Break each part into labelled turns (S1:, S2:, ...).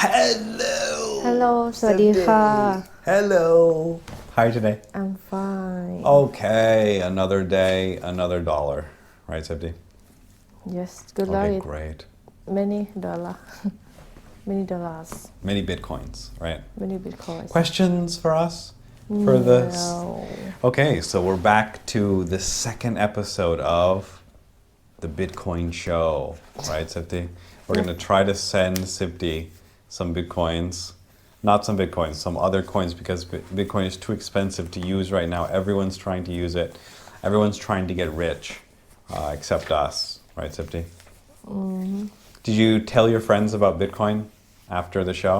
S1: Hello
S2: Hello สวัสดีค่ะ
S1: Hello How are you today
S2: I'm fine
S1: Okay another day another dollar right Septi
S2: Yes good luck
S1: Okay
S2: with
S1: great
S2: many dollar many dollars
S1: many bitcoins right
S2: many bitcoins
S1: questions for us for this
S2: No.
S1: Okay so we're back to the second episode of the Bitcoin show right Septi we're going to try to send Septi some bitcoins not some bitcoins some other coins because Bitcoin is too expensive to use right now everyone's trying to use it everyone's trying to get rich except us right Septi Did you tell your friends about Bitcoin after the show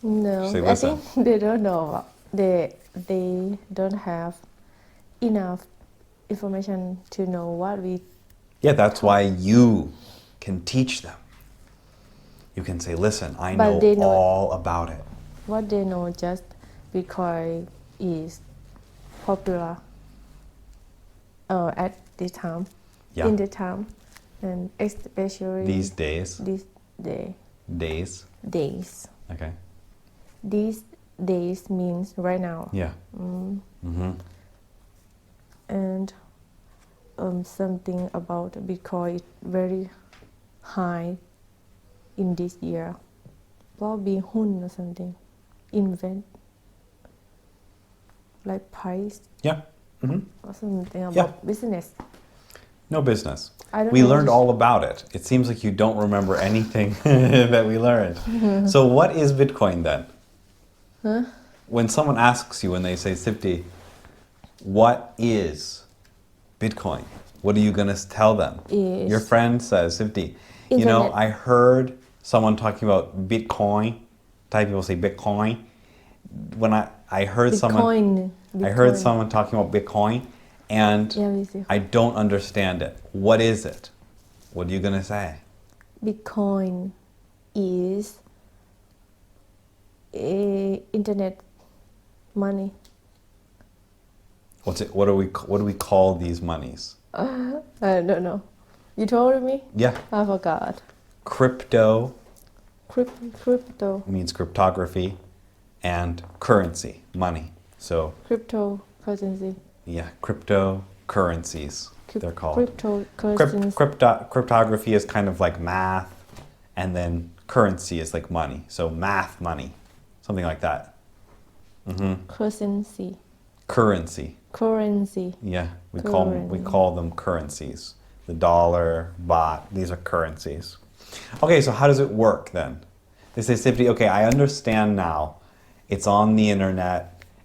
S2: No
S1: Say,
S2: I
S1: listen.
S2: think they don't know they don't have enough information to know what we
S1: Yeah that's why you can teach them you can say listen I
S2: But
S1: know
S2: they know-
S1: all about it
S2: what they know just Bitcoin is popular at this time
S1: Yeah.
S2: in the time and especially
S1: these days
S2: this
S1: days
S2: days
S1: okay
S2: these days means right now
S1: yeah
S2: and something about Bitcoin is very high in this year probably หุ้น or something invent like price
S1: yeah
S2: or something about
S1: Yeah.
S2: business
S1: No business.
S2: I don't
S1: We
S2: know.
S1: learned all about it. It seems like you don't remember anything that we learned. So what is Bitcoin then? When someone asks you, when they say, Sipti, what is Bitcoin? What are you going to tell them?
S2: Is
S1: Your friend says, Sipti, you know,
S2: Internet.
S1: I heard someone talking about Bitcoin. Thai people say Bitcoin. When I heard
S2: Bitcoin
S1: someone talking about Bitcoin and
S2: Yeah, we see.
S1: I don't understand it. What is it? What are you going to say?
S2: Bitcoin is internet money
S1: What's it? What do we call these monies?
S2: I don't know you told me
S1: Yeah.
S2: I forgot
S1: Crypto
S2: crypto
S1: means cryptography and currency, money. So,
S2: cryptocurrency
S1: yeah, cryptocurrencies they're called.
S2: cryptocurrencies
S1: Cryptography is kind of like math and then currency is like money. So math money. Something like that. Currency. Yeah, we call them currencies. The dollar, baht, these are currencies. Okay, so how does it work then? They say, Sifty, okay, I understand now. It's on the internet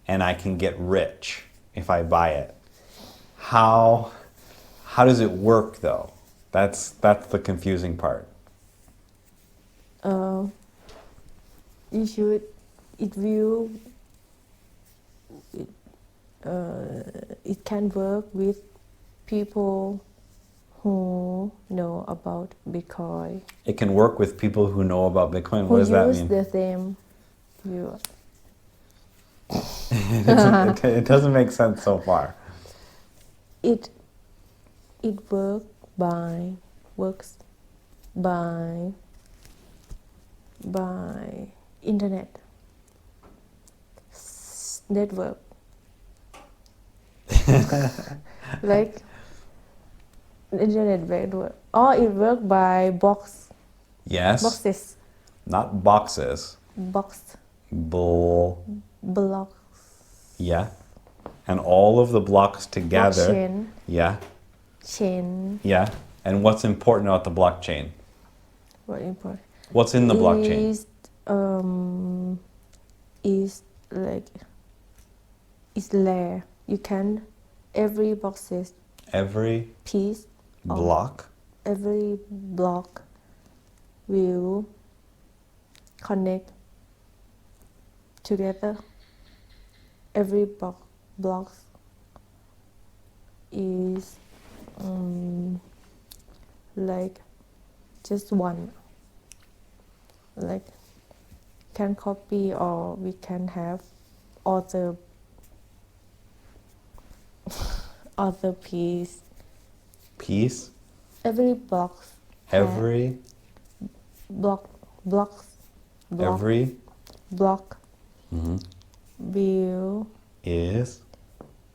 S1: and I can get rich if I buy it. How does it work though? That's the confusing part.
S2: It can work with people who know about Bitcoin
S1: It can work with people who know about Bitcoin.
S2: who
S1: What does that
S2: use
S1: mean?
S2: the same view
S1: It doesn't make sense so far.
S2: it works by internet network like internet network or it work by
S1: Yes.
S2: boxes
S1: Not boxes.
S2: box blocks
S1: Yeah. And all of the blocks together.
S2: blockchain
S1: Yeah.
S2: chain
S1: Yeah. And what's important about the blockchain?
S2: what important
S1: What's in the blockchain?
S2: Is like is layer you can every boxes
S1: Every
S2: piece of
S1: block.
S2: every block will connect together every block is like just one like can copy or we can have other piece
S1: Piece.
S2: every box
S1: Every
S2: blocks block
S1: Every
S2: block will
S1: is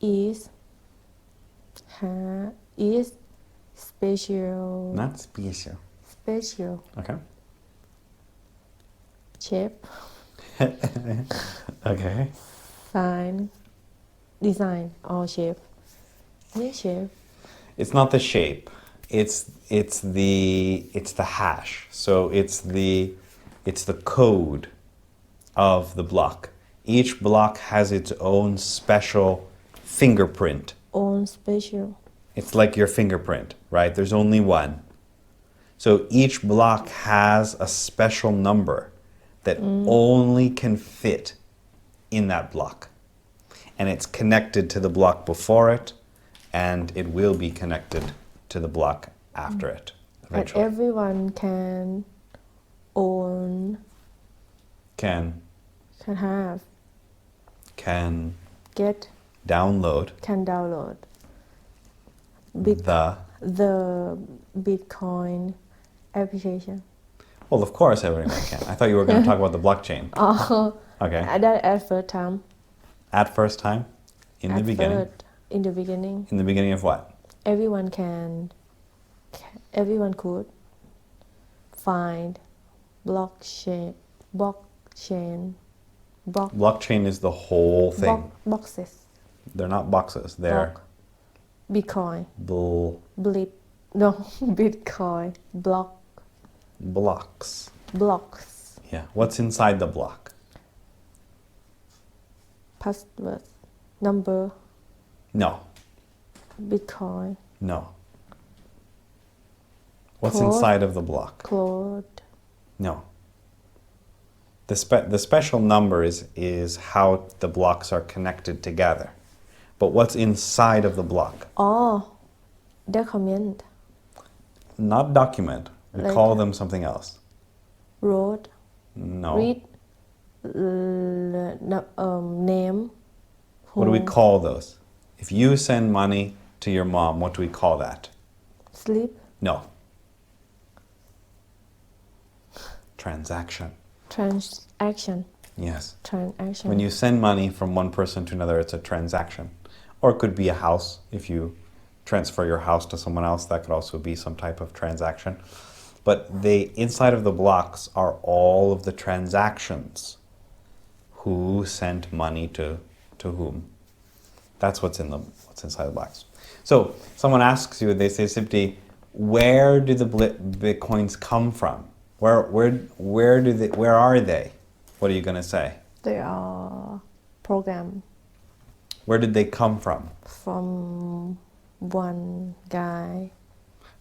S2: is special
S1: not special. Okay.
S2: shape
S1: Okay.
S2: design or shape shape
S1: It's not the shape. It's the hash. So it's the code of the block. Each block has its own special fingerprint.
S2: own special
S1: It's like your fingerprint, right? There's only one. So each block has a special number that only can fit in that block. And it's connected to the block before it, and it will be connected to the block after it.
S2: and
S1: Eventually.
S2: everyone can own
S1: Can
S2: have get
S1: download
S2: can download the Bitcoin application.
S1: Well, of course everyone can. I thought you were going to talk about the blockchain. Okay.
S2: That at first time.
S1: At first time? In the beginning?
S2: In the beginning,
S1: In the beginning of what?
S2: everyone could find blockchain
S1: Blockchain is the whole thing.
S2: Boxes.
S1: They're not boxes. They're
S2: Bitcoin.
S1: blocks.
S2: Bitcoin. Blocks.
S1: Yeah. What's inside the block?
S2: Password. Number.
S1: No.
S2: Bitcoin.
S1: No. What's
S2: Code.
S1: inside of the block?
S2: Code.
S1: No. The special number is how the blocks are connected together. But what's inside of the block?
S2: Document.
S1: Not document. We
S2: Like-
S1: call them something else.
S2: Road.
S1: No.
S2: Read. Name.
S1: What do we call those? If you send money to your mom, what do we call that?
S2: Sleep.
S1: No. Transaction.
S2: Transaction.
S1: Yes.
S2: Transaction.
S1: When you send money from one person to another, it's a transaction. Or it could be a house. If you transfer your house to someone else, that could also be some type of transaction. But inside of the blocks are all of the transactions. Who sent money to whom? That's what's inside the blocks. So someone asks you, they say, Sipti, where do the Bitcoins come from? Where are they? What are you going to say?
S2: They are programmed
S1: Where did they come from?
S2: from one guy.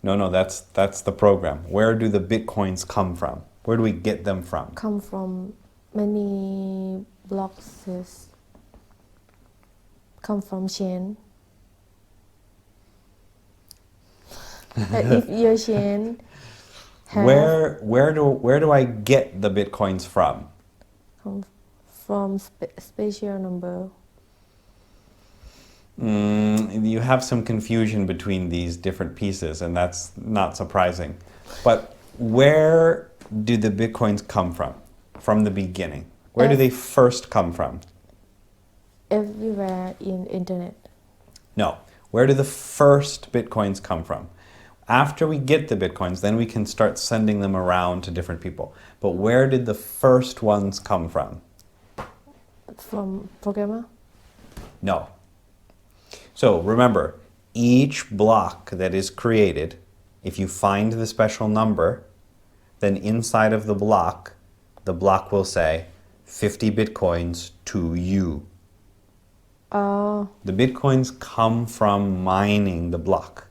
S1: No, that's the program. Where do the Bitcoins come from? Where do we get them from?
S2: Come from many blocks. Come from chain. If your chain have
S1: Where do I get the Bitcoins from?
S2: from special number.
S1: You have some confusion between these different pieces, and that's not surprising. But where do the Bitcoins come from? From the beginning. Where do they first come from?
S2: Everywhere in internet.
S1: No. Where do the first Bitcoins come from? After we get the Bitcoins, then we can start sending them around to different people. But where did the first ones come from?
S2: From programmer.
S1: No. So remember, each block that is created, if you find the special number, then inside of the block will say 50 Bitcoins to you. The Bitcoins come from mining the block.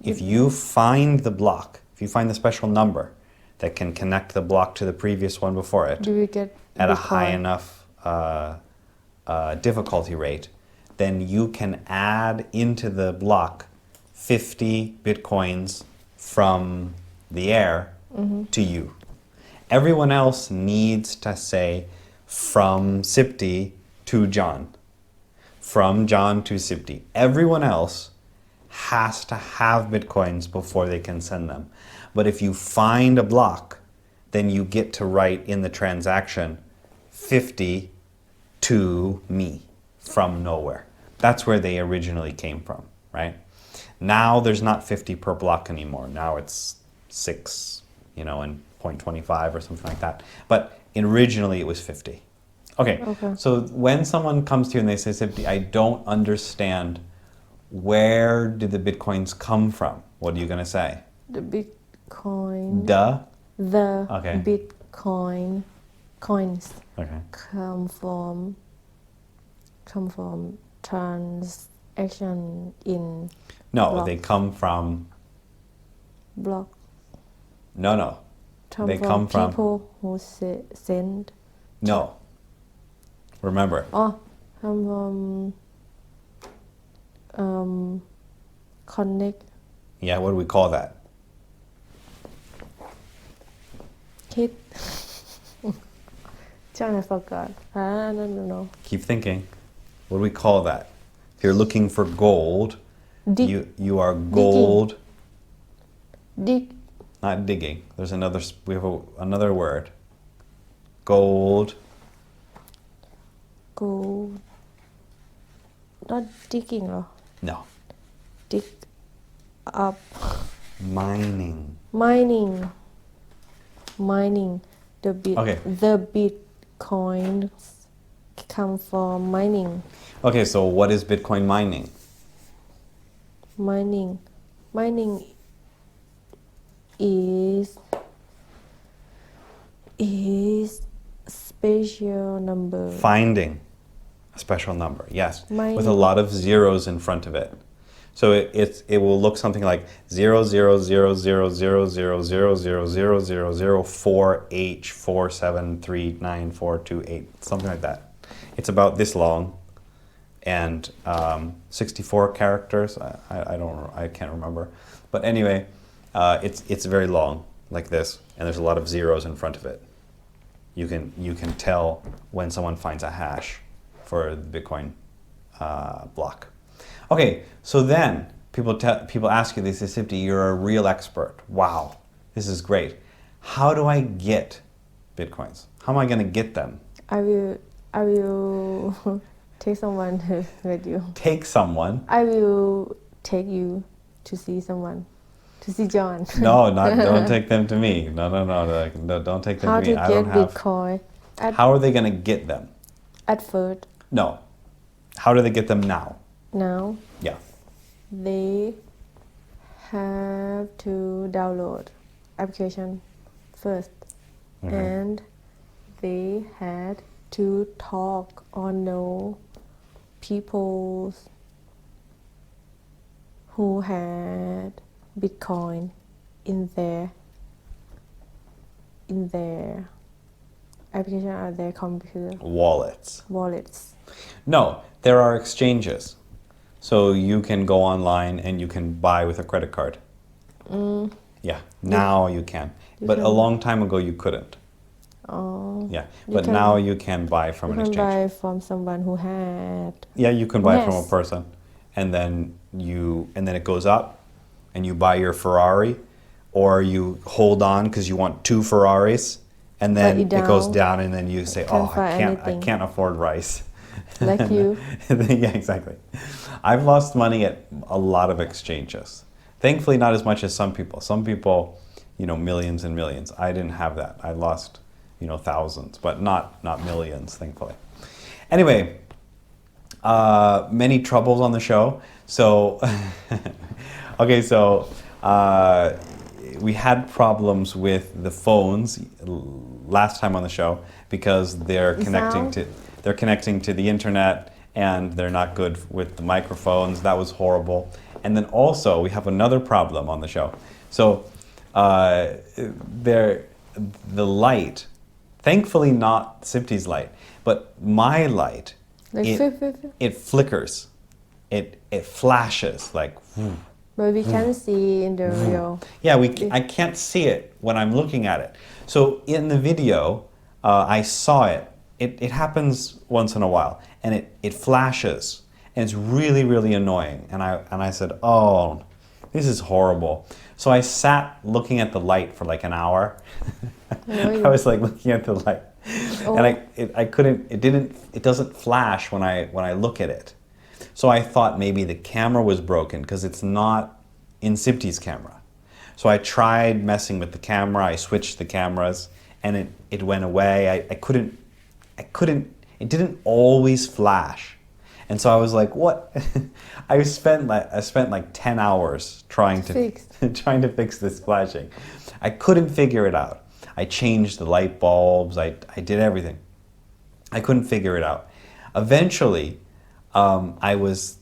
S1: If you find the block, if you find the special number that can connect the block to the previous one before it
S2: Do we get
S1: at a
S2: Bitcoin?
S1: high enough difficulty rate, then you can add into the block 50 Bitcoins from the air to you. Everyone else needs to say from Sipti to John. From John to Sipti. Everyone else has to have Bitcoins before they can send them. But if you find a block then you get to write in the transaction 50 to me from nowhere. That's where they originally came from, right? Now there's not 50 per block anymore. Now it's 6, and 0.25 or something like that. But originally it was 50. Okay. So when someone comes to you and they say, Sipti, I don't understand, where did the Bitcoins come from? What are you going to say?
S2: The Bitcoin.
S1: The
S2: Okay. Bitcoin coins
S1: Okay.
S2: come from transaction in
S1: No,
S2: block.
S1: they come from
S2: block.
S1: No. They come from
S2: people who send.
S1: No. Remember.
S2: Come from connect.
S1: Yeah, what do we call that?
S2: Hit. John, I forgot. No.
S1: Keep thinking. What do we call that? If you're looking for gold, you are gold.
S2: Dig.
S1: Not digging. There's another. We have another word. Gold.
S2: Gold. Not digging,
S1: No.
S2: dig up.
S1: Mining.
S2: Mining. The Bitcoins come from mining.
S1: Okay, so what is Bitcoin mining?
S2: Mining is special number.
S1: Finding a special number, yes,
S2: Mining.
S1: with a lot of zeros in front of it. So it will look something like 00000000004H473942 something like that. It's about this long, and 64 characters. I can't remember, but anyway, it's very long like this, and there's a lot of zeros in front of it. You can tell when someone finds a hash for the Bitcoin block. Okay, so then people ask you, they say, Sipti, you're a real expert. Wow, this is great. How do I get Bitcoins? How am I going to get them?
S2: I will take someone with you.
S1: Take someone?
S2: I will take you to see someone. To see John.
S1: No, don't take them to me. No, don't take them to me.
S2: How to get Bitcoin?
S1: How are they going to get them?
S2: At first.
S1: No. How do they get them now?
S2: Now.
S1: Yeah.
S2: They have to download application first, and they had to talk or know people who had Bitcoin in their application or their computer.
S1: Wallets. No, there are exchanges. So you can go online and you can buy with a credit card. Yeah, now you can. But a long time ago you couldn't.
S2: Oh.
S1: Yeah, but now you can buy from an exchange.
S2: You can buy from someone who had.
S1: Yeah, you can buy from a person, and then it goes up, and you buy your Ferrari, or you hold on because you want 2 Ferraris, and then it goes down, and then you say, I can't afford rice.
S2: Like you.
S1: Yeah, exactly. I've lost money at a lot of exchanges. Thankfully, not as much as some people. Some people, millions and millions. I didn't have that. I lost, thousands, but not millions, thankfully. Anyway, many troubles on the show. So, okay, so we had problems with the phones last time on the show because they're connecting to the internet, and they're not good with the microphones. That was horrible. And then also we have another problem on the show. So the light, thankfully not Sipti's light, but my light, it flickers, it flashes like.
S2: But we can see in the real.
S1: Yeah, I can't see it when I'm looking at it. So in the video, I saw it. It happens once in a while, and it flashes, and it's really, really annoying. And I said, oh, this is horrible. So I sat looking at the light for like an hour.
S2: Really?
S1: I was like looking at the light,
S2: Oh.
S1: and I couldn't. It doesn't flash when I look at it. So I thought maybe the camera was broken because it's not in Sipti's camera. So I tried messing with the camera. I switched the cameras, and it went away. I couldn't. It didn't always flash. And so I was like, what? I spent like 10 hours trying to fix this flashing. I couldn't figure it out. I changed the light bulbs. I did everything. I couldn't figure it out. Eventually, I was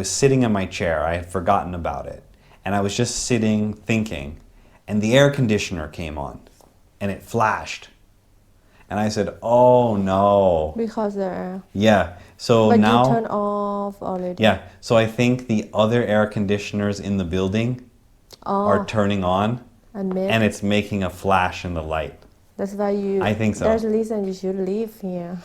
S1: sitting in my chair. I had forgotten about it. And I was just sitting thinking, and the air conditioner came on, and it flashed. And I said, oh no.
S2: Because the
S1: Yeah. So
S2: but
S1: now,
S2: you turn off already.
S1: yeah. So I think the other air conditioners in the building are turning on, and it's making a flash in the light.
S2: That's why you.
S1: I think so.
S2: That's the reason you should live here.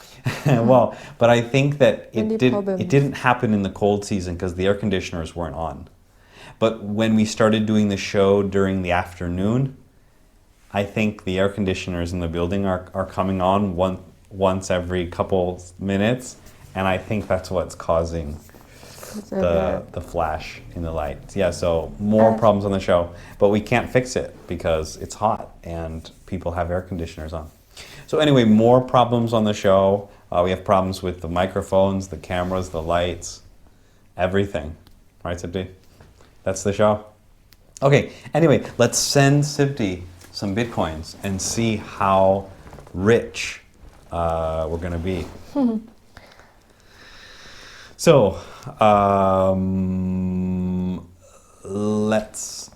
S1: Well, but I think that
S2: Any problems?
S1: it didn't happen in the cold season because the air conditioners weren't on. But when we started doing the show during the afternoon, I think the air conditioners in the building are coming on once every couple minutes, and I think that's what's causing the flash in the light. Yeah, so more problems on the show, but we can't fix it because it's hot and people have air conditioners on. So anyway, more problems on the show. We have problems with the microphones, the cameras, the lights, everything. Right, Sipti? That's the show. Okay, anyway, let's send Sipti some bitcoins and see how rich we're going to be. So, let's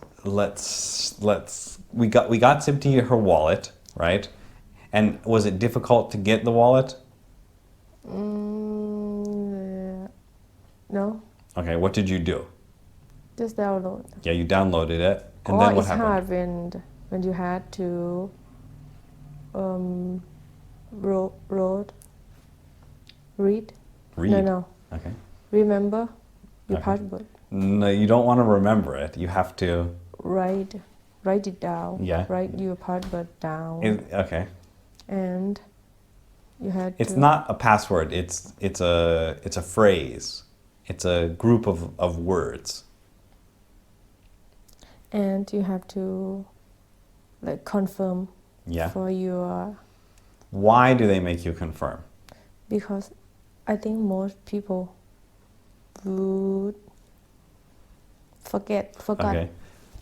S1: we got Sipti her wallet, right? And was it difficult to get the wallet?
S2: No,
S1: Okay, what did you do?
S2: just download.
S1: Yeah, you downloaded it, and then what
S2: It's
S1: happened?
S2: hard when you had to read.
S1: Read.
S2: No.
S1: Okay.
S2: Remember your
S1: Okay.
S2: password.
S1: No, you don't want to remember it. You have to.
S2: Write it down.
S1: Yeah.
S2: Write your password down.
S1: Okay.
S2: And you had
S1: It's
S2: to.
S1: not a password. It's a phrase. It's a group of words.
S2: And you have to like confirm
S1: Yeah.
S2: for your,
S1: Why do they make you confirm?
S2: because I think most people would forgot.
S1: Okay.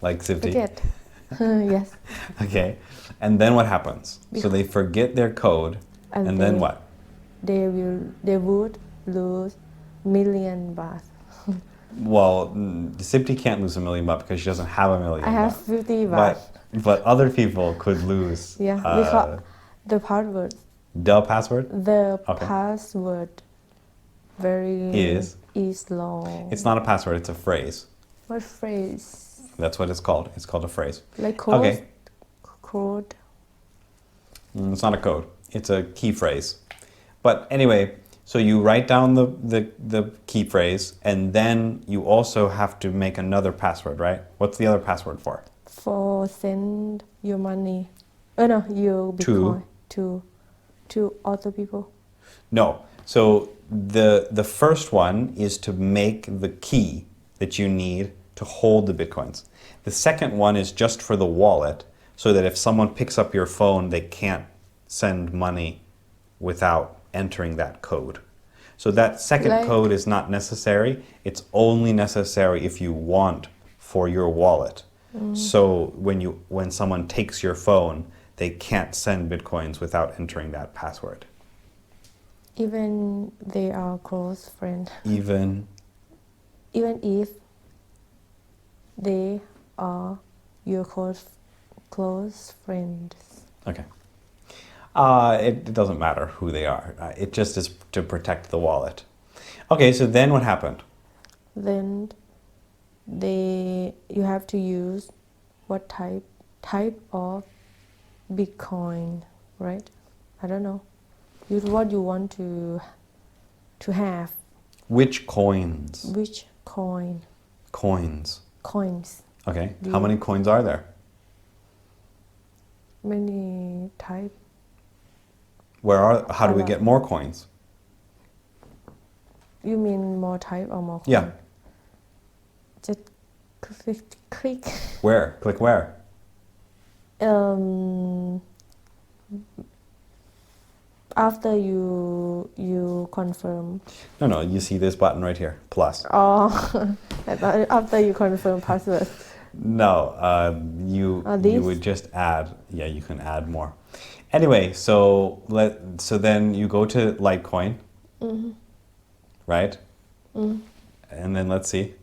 S1: Like Sipti.
S2: Forget. Yes.
S1: Okay. And then what happens? So
S2: Because-
S1: they forget their code, and then what?
S2: They would lose million baht.
S1: Well, Sipti can't lose $1 million because she doesn't have $1 million.
S2: I have 50 baht.
S1: But other people could lose.
S2: Yeah, because the password,
S1: The password? Okay.
S2: password is long.
S1: It's not a password. It's a phrase.
S2: What phrase?
S1: That's what it's called. It's called a phrase.
S2: Like code.
S1: Okay.
S2: Code.
S1: It's not a code. It's a key phrase. But anyway, so you write down the key phrase, and then you also have to make another password, right? What's the other password for?
S2: For send your money. No, your Bitcoin to other people.
S1: No. So the first one is to make the key that you need to hold the bitcoins. The second one is just for the wallet, so that if someone picks up your phone, they can't send money without entering that code. So that second code is not necessary. It's only necessary if you want for your wallet. So when someone takes your phone, they can't send bitcoins without entering that password.
S2: Even they are close friends.
S1: Even
S2: Even if they are your close friends.
S1: Okay. It doesn't matter who they are. It just is to protect the wallet. Okay, so then what happened?
S2: Then you have to use what type of Bitcoin, right? I don't know. Use what you want to have.
S1: Which coins?
S2: Which coin?
S1: Coins.
S2: Coins.
S1: Okay. How many coins are there?
S2: Many type.
S1: How do we
S2: lot.
S1: get more coins?
S2: You mean more type or more coin?
S1: Yeah.
S2: Just click.
S1: Where? Click where?
S2: After you confirm.
S1: No. You see this button right here. Plus.
S2: Oh, I thought after you confirm password.
S1: No. You
S2: These?
S1: would just add. Yeah, you can add more. Anyway, so then you go to Litecoin. Right? And then let's see.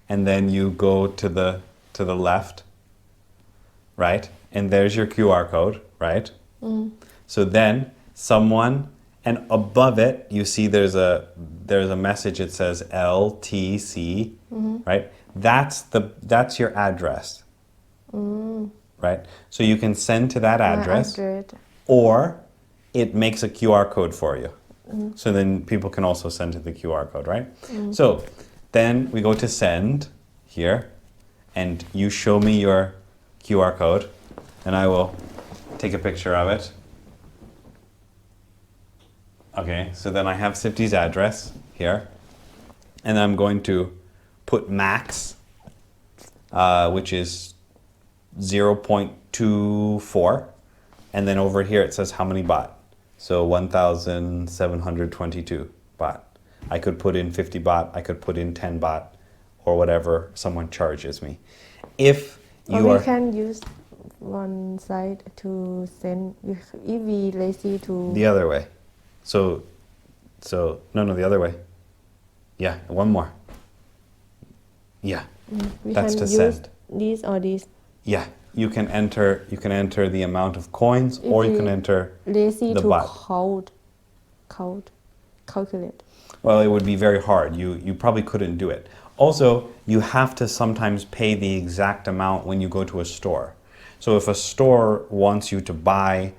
S1: And then you go to the left. Right? And there's your QR code, right? So then someone, and above it you see there's a message. It says LTC, right? That's your address, right? So you can send to that address, or it makes a QR code for you. So then people can also send to the QR code, right? So then we go to send here, and you show me your QR code, and I will take a picture of it. Okay, so then I have Sifty's address here, and I'm going to put max, which is 0.24, and then over here it says how many baht. So 1,722 baht. I could put in 50 baht, I could put in 10 baht, or whatever someone charges me. If you
S2: or
S1: are...
S2: we can use one side to send if we lazy to
S1: The other way. So no, the other way. Yeah, one more. Yeah,
S2: we
S1: that's
S2: can
S1: to
S2: use
S1: send.
S2: this or this.
S1: Yeah, you can enter the amount of coins, or you can enter
S2: lazy
S1: the
S2: to
S1: baht.
S2: calculate.
S1: Well, it would be very hard. You probably couldn't do it. Also, you have to sometimes pay the exact amount when you go to a store. So if a store wants you to buy,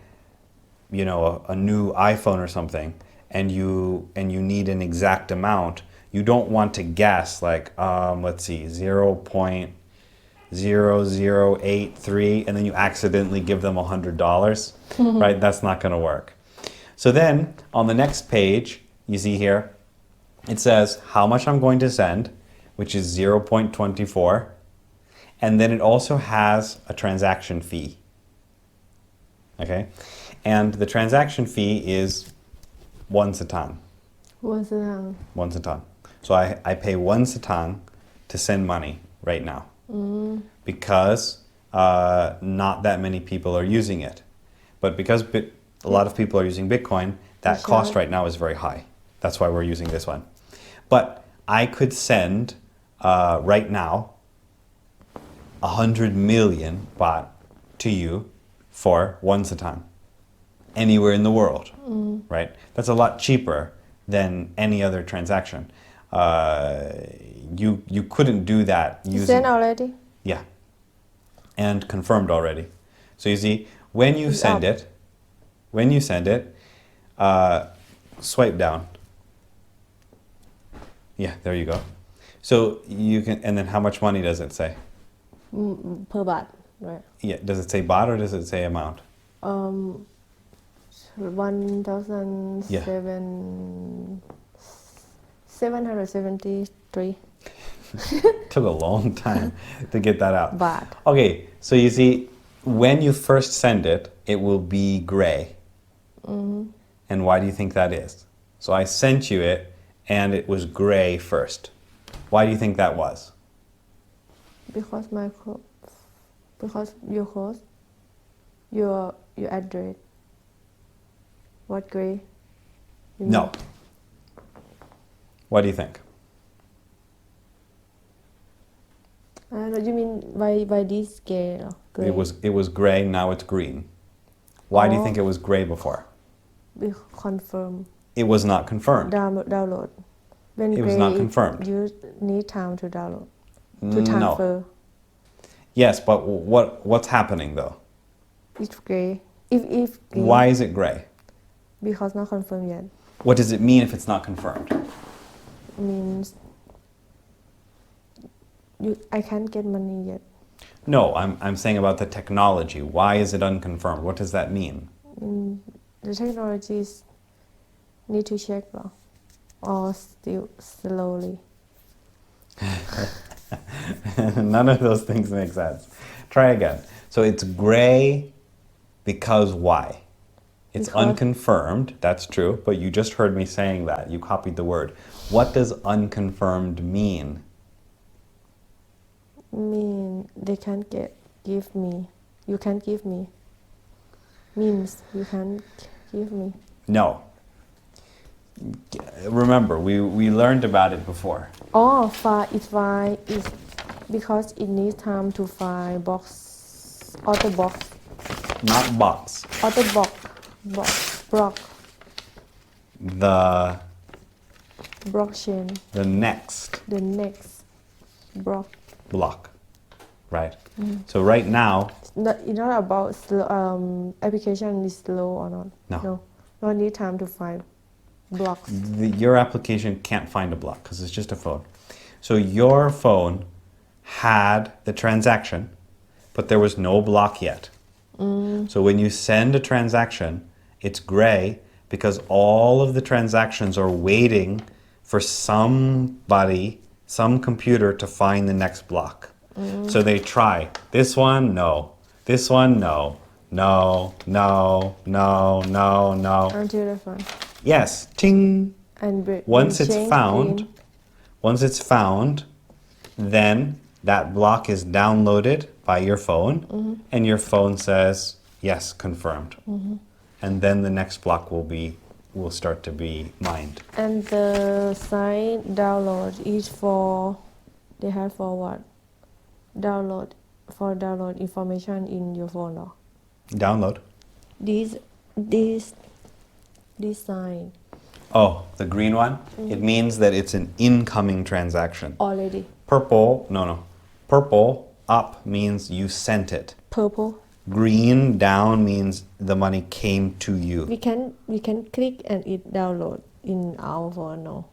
S1: a new iPhone or something, and you need an exact amount, you don't want to guess like, let's see, 0.0083, and then you accidentally give them $100, right? That's not going to work. So then on the next page, you see here, it says how much I'm going to send, which is 0.24, and then it also has a transaction fee. Okay? And the transaction fee is 1 satang.
S2: 1 satang.
S1: 1 satang. So I pay 1 satang to send money right now. Because not that many people are using it. But because a lot of people are using Bitcoin, that cost right now is very high. That's why we're using this one. But I could send right now 100 million baht to you for 1 satang anywhere in the world, right? That's a lot cheaper than any other transaction. You couldn't do that using...
S2: Sent already?
S1: Yeah. And confirmed already. So you see, when you send it, swipe down. Yeah, there you go. So you can, and then how much money does it say?
S2: Per baht, right?
S1: Yeah, does it say baht or does it say amount?
S2: 1,773.
S1: Took a long time to get that out.
S2: Baht.
S1: Okay, so you see, when you first send it, it will be gray. And why do you think that is? So I sent you it, and it was gray first. Why do you think that was?
S2: Because your cost, your address. What gray?
S1: No. What do you think?
S2: I don't know. You mean by this scale? Gray?
S1: It was gray. Now it's green. Why do you think it was gray before?
S2: Confirm.
S1: It was not confirmed.
S2: Download. When
S1: It was
S2: gray,
S1: not confirmed.
S2: You need time to download. To transfer.
S1: No. Yes, but what's happening though?
S2: It's gray. If green,
S1: Why is it gray?
S2: Because not confirmed yet.
S1: What does it mean if it's not confirmed?
S2: Means I can't get money yet.
S1: No, I'm saying about the technology. Why is it unconfirmed? What does that mean?
S2: The technologies need to check or still slowly.
S1: None of those things make sense. Try again. So it's gray because why? It's
S2: Because-
S1: unconfirmed, that's true, but you just heard me saying that. You copied the word. What does unconfirmed mean?
S2: Mean they can't give me. You can't give me. Means you can't give me.
S1: No. Remember, we learned about it before.
S2: Find is because it needs time to find auto box,
S1: Not box.
S2: auto box, block,
S1: The
S2: blockchain,
S1: next
S2: the next
S1: block. Right. So right now,
S2: It's not about slow, application is slow or not.
S1: No.
S2: No need time to find blocks.
S1: your application can't find a block because it's just a phone. So your phone had the transaction, but there was no block yet. So when you send a transaction, it's gray because all of the transactions are waiting for somebody, some computer to find the next block. So they try. This one, no. This one, no. No, no, no, no, no.
S2: Until the phone.
S1: Yes, ting.
S2: And
S1: Once it's
S2: change
S1: found,
S2: green.
S1: then that block is downloaded by your phone, and your phone says, yes, confirmed. And then the next block will start to be mined.
S2: And the site download is for, they have for what? Download information in your phone or?
S1: Download.
S2: This sign
S1: Oh, the green one? It means that it's an incoming transaction.
S2: already.
S1: Purple, no. Purple up means you sent it.
S2: Purple.
S1: Green down means the money came to you.
S2: We can click and it download in our phone, no?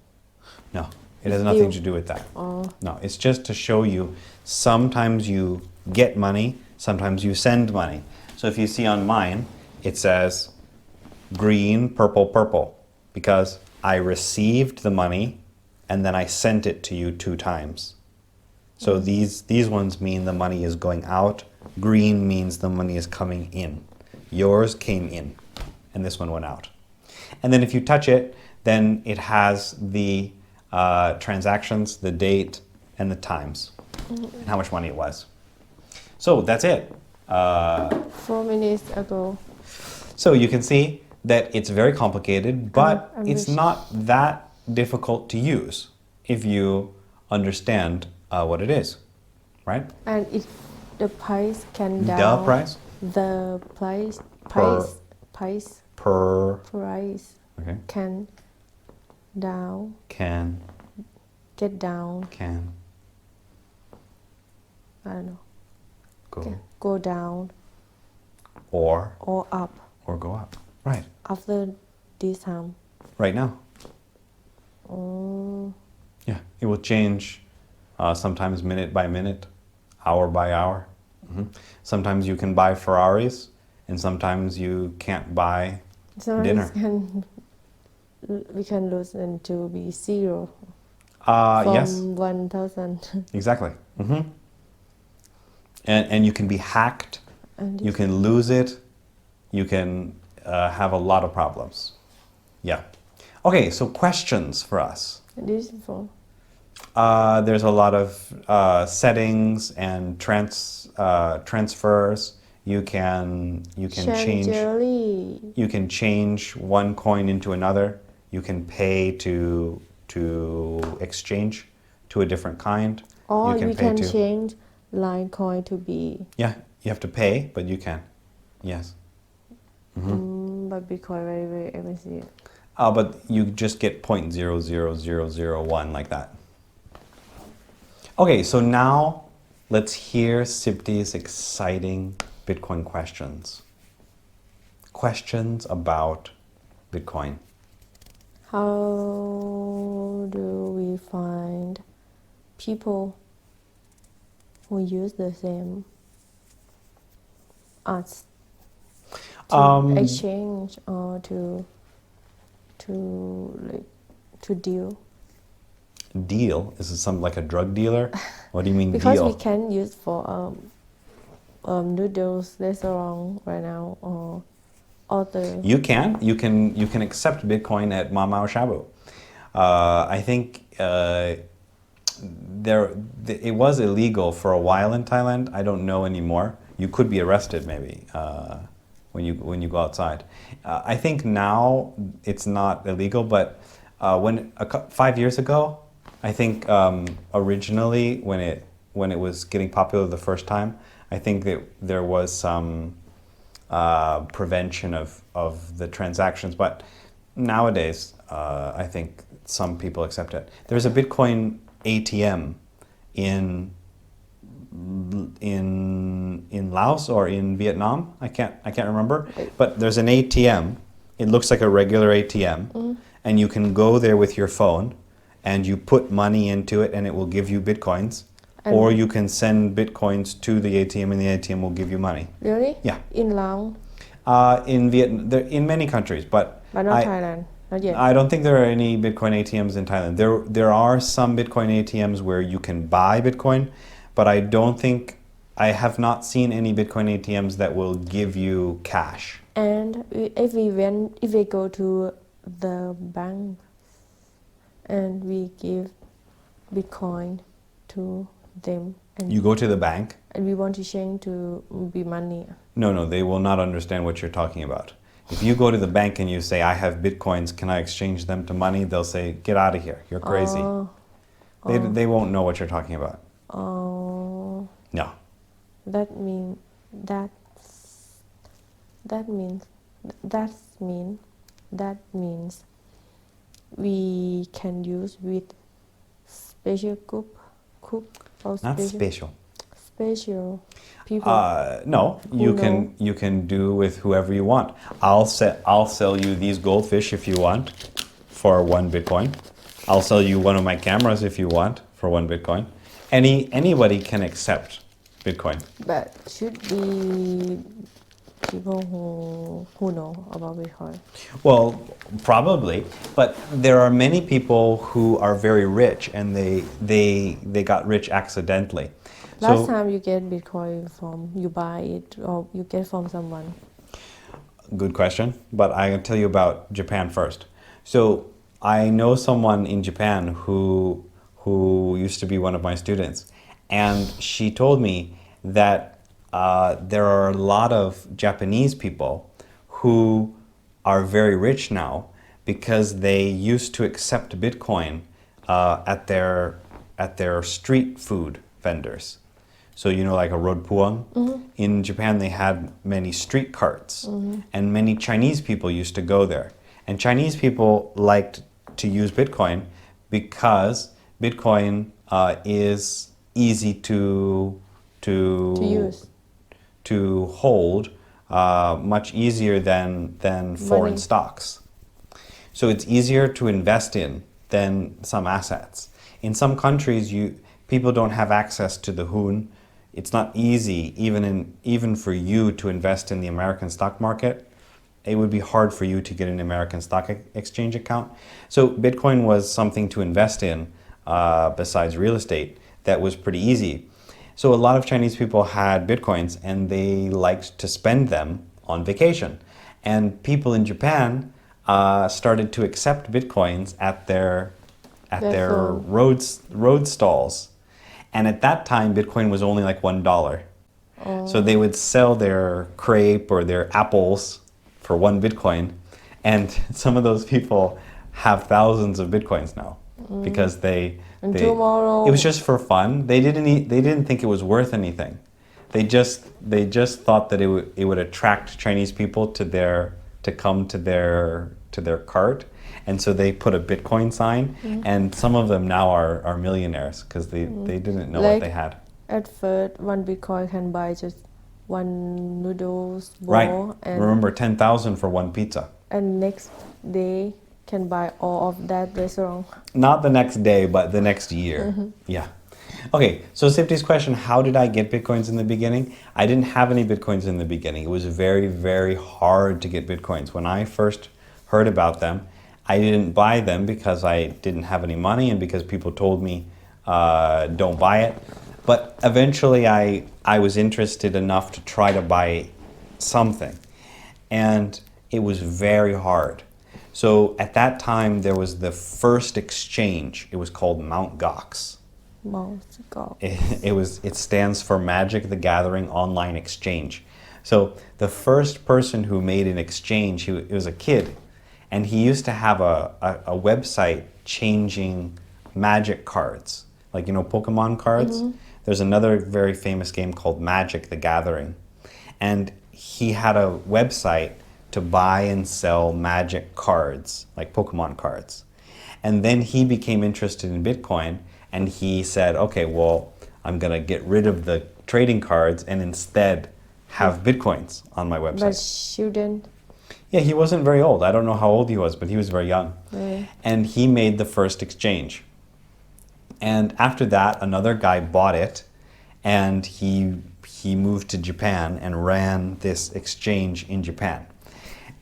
S1: No, it has nothing to do with that. No, it's just to show you sometimes you get money, sometimes you send money. So if you see on mine, it says green, purple, purple, because I received the money and then I sent it to you 2 times. So these ones mean the money is going out. Green means the money is coming in. Yours came in, and this one went out. And then if you touch it, then it has the transactions, the date, and the times, and how much money it was. So that's it.
S2: 4 minutes ago.
S1: So you can see that it's very complicated, but
S2: I'm
S1: it's
S2: rich.
S1: not that difficult to use if you understand what it is, right?
S2: And the price can down.
S1: The price?
S2: The price
S1: Okay.
S2: can down,
S1: Can,
S2: get down. I don't know. Go down
S1: or
S2: up
S1: go up. Right.
S2: after this time.
S1: Right now.
S2: Oh,
S1: Yeah. It will change sometimes minute by minute, hour by hour. Sometimes you can buy Ferraris, and sometimes you can't buy
S2: so
S1: dinner.
S2: we can lose and to be zero from
S1: Yes,
S2: 1,000.
S1: exactly. And you can be hacked.
S2: And
S1: You can lose it. You can have a lot of problems. Yeah. Okay, so questions for us.
S2: this for
S1: There's a lot of settings and transfers. You can change.
S2: Changery.
S1: You can change one coin into another. You can pay to exchange to a different kind.
S2: Or
S1: you
S2: we
S1: pay
S2: can
S1: to,
S2: change line coin to be
S1: Yeah, you have to pay, but you can. Yes.
S2: but Bitcoin very, very expensive.
S1: But you just get 0.00001 like that. Okay, so now let's hear Sipti's exciting Bitcoin questions. Questions about Bitcoin.
S2: How do we find people who use the same arts to exchange or to like to deal.
S1: Deal? Is it some like a drug dealer? What do you mean
S2: Because
S1: deal?
S2: we can use for noodles restaurant right now or other.
S1: You can accept Bitcoin at Mamao Shabu. I think it was illegal for a while in Thailand. I don't know anymore. You could be arrested maybe when you go outside. I think now it's not illegal, but 5 years ago, I think originally when it was getting popular the first time, I think that there was some prevention of the transactions, but nowadays I think some people accept it. There's a Bitcoin ATM in Laos or in Vietnam. I can't remember, but there's an ATM. It looks like a regular ATM, and you can go there with your phone, and you put money into it, and it will give you Bitcoins. Or you can send Bitcoins to the ATM, and the ATM will give you money.
S2: Really?
S1: Yeah.
S2: In Laos?
S1: In Vietnam, in many countries, but
S2: not Thailand. Not yet.
S1: I don't think there are any Bitcoin ATMs in Thailand. There are some Bitcoin ATMs where you can buy Bitcoin, but I don't think I have not seen any Bitcoin ATMs that will give you cash.
S2: And if we go to the bank and we give Bitcoin to them, and
S1: You go to the bank?
S2: and we want to change to be money.
S1: No, they will not understand what you're talking about. If you go to the bank and you say, I have Bitcoins, can I exchange them to money? They'll say, get out of here, you're crazy. They won't know what you're talking about.
S2: Oh,
S1: No.
S2: that means we can use with special group or
S1: Not special.
S2: special people.
S1: No,
S2: Who
S1: you can do with whoever you want. I'll sell you these goldfish if you want for 1 Bitcoin. I'll sell you one of my cameras if you want for 1 Bitcoin. Anybody can accept Bitcoin.
S2: But should be people who know about Bitcoin.
S1: Well, probably, but there are many people who are very rich and they got rich accidentally.
S2: Last time you get Bitcoin from, you buy it or you get from someone?
S1: Good question, but I can tell you about Japan first. So I know someone in Japan who used to be one of my students, and she told me that there are a lot of Japanese people who are very rich now because they used to accept Bitcoin at their street food vendors. So like a road puang. In Japan they had many street carts, and many Chinese people used to go there. And Chinese people liked to use Bitcoin because Bitcoin is easy to
S2: use.
S1: To hold much easier than foreign
S2: Money.
S1: stocks. So it's easier to invest in than some assets. In some countries, people don't have access to the hoon. It's not easy, even for you to invest in the American stock market. It would be hard for you to get an American stock exchange account. So Bitcoin was something to invest in besides real estate that was pretty easy. So a lot of Chinese people had Bitcoins and they liked to spend them on vacation. And people in Japan started to accept Bitcoins at their road stalls. And at that time, Bitcoin was only like $1. So they would sell their crepe or their apples for 1 Bitcoin. And some of those people have thousands of Bitcoins now because
S2: And tomorrow,
S1: it was just for fun. They didn't think it was worth anything. They just thought that it would attract Chinese people to come to their cart, and so they put a Bitcoin sign. And some of them now are millionaires because they didn't know what they had.
S2: At first, 1 Bitcoin can buy just 1 noodles bowl,
S1: Right.
S2: and
S1: Remember, 10,000 for 1 pizza.
S2: and next day can buy all of that restaurant.
S1: Not the next day, but the next year. Yeah. Okay, so Sipti's question, how did I get Bitcoins in the beginning? I didn't have any Bitcoins in the beginning. It was very, very hard to get Bitcoins. When I first heard about them, I didn't buy them because I didn't have any money and because people told me don't buy it. But eventually I was interested enough to try to buy something. And it was very hard. So at that time, there was the first exchange. It was called Mt. Gox. It stands for Magic the Gathering Online Exchange. So the first person who made an exchange, he was a kid, and he used to have a website changing magic cards, like, you know, Pokemon cards. There's another very famous game called Magic the Gathering, and he had a website to buy and sell magic cards, like Pokemon cards. And then he became interested in Bitcoin, and he said, okay, well, I'm going to get rid of the trading cards and instead have Bitcoins on my website.
S2: But shouldn't.
S1: Yeah, he wasn't very old. I don't know how old he was, but he was very young. And he made the first exchange. And after that, another guy bought it, and he moved to Japan and ran this exchange in Japan.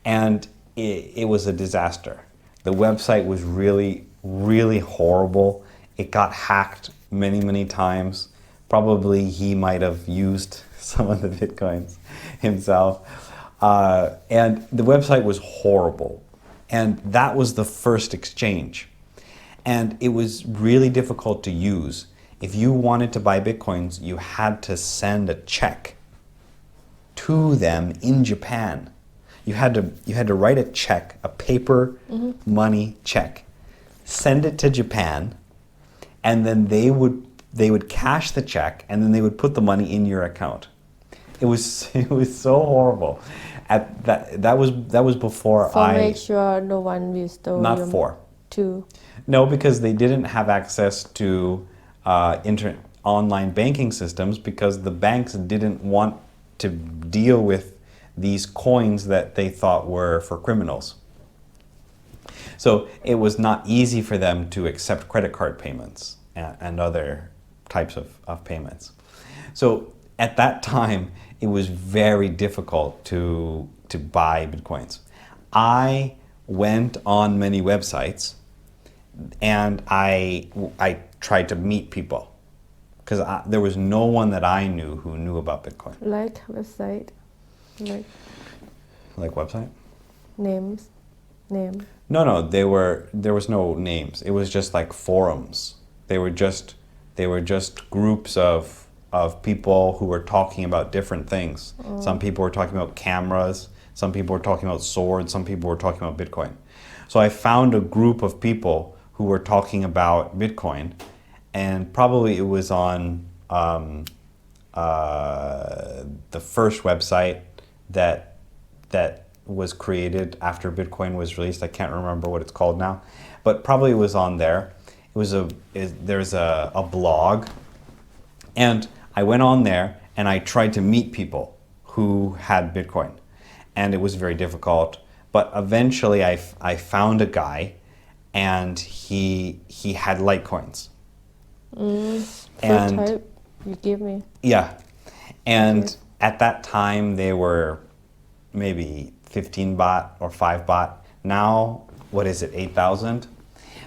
S1: And it was a disaster. The website was really, really horrible. It got hacked many, many times. Probably he might have used some of the Bitcoins himself. And the website was horrible. And that was the first exchange. And it was really difficult to use. If you wanted to buy Bitcoins, you had to send a check to them in Japan. You had to write a check, a paper money check, send it to Japan, and then they would cash the check, and then they would put the money in your account. It was so horrible. That was before
S2: make sure no one will steal
S1: not
S2: your
S1: for.
S2: Too.
S1: No, because they didn't have access to online banking systems, because the banks didn't want to deal with these coins that they thought were for criminals. So it was not easy for them to accept credit card payments and other types of payments. So at that time, it was very difficult to buy Bitcoins. I went on many websites, and I tried to meet people, because there was no one that I knew who knew about Bitcoin.
S2: Like website,
S1: like website?
S2: Name.
S1: No, there was no names. It was just like forums. They were just groups of people who were talking about different things. Some people were talking about cameras, some people were talking about swords, some people were talking about Bitcoin. So I found a group of people who were talking about Bitcoin, and probably it was on the first website that was created after Bitcoin was released. I can't remember what it's called now, but probably it was on there. There's a blog, and I went on there and I tried to meet people who had Bitcoin, and it was very difficult. But eventually I found a guy, and he had Litecoins. And
S2: type you give me.
S1: Yeah, and at that time they were maybe 15 baht or 5 baht. Now, what is it, 8,000?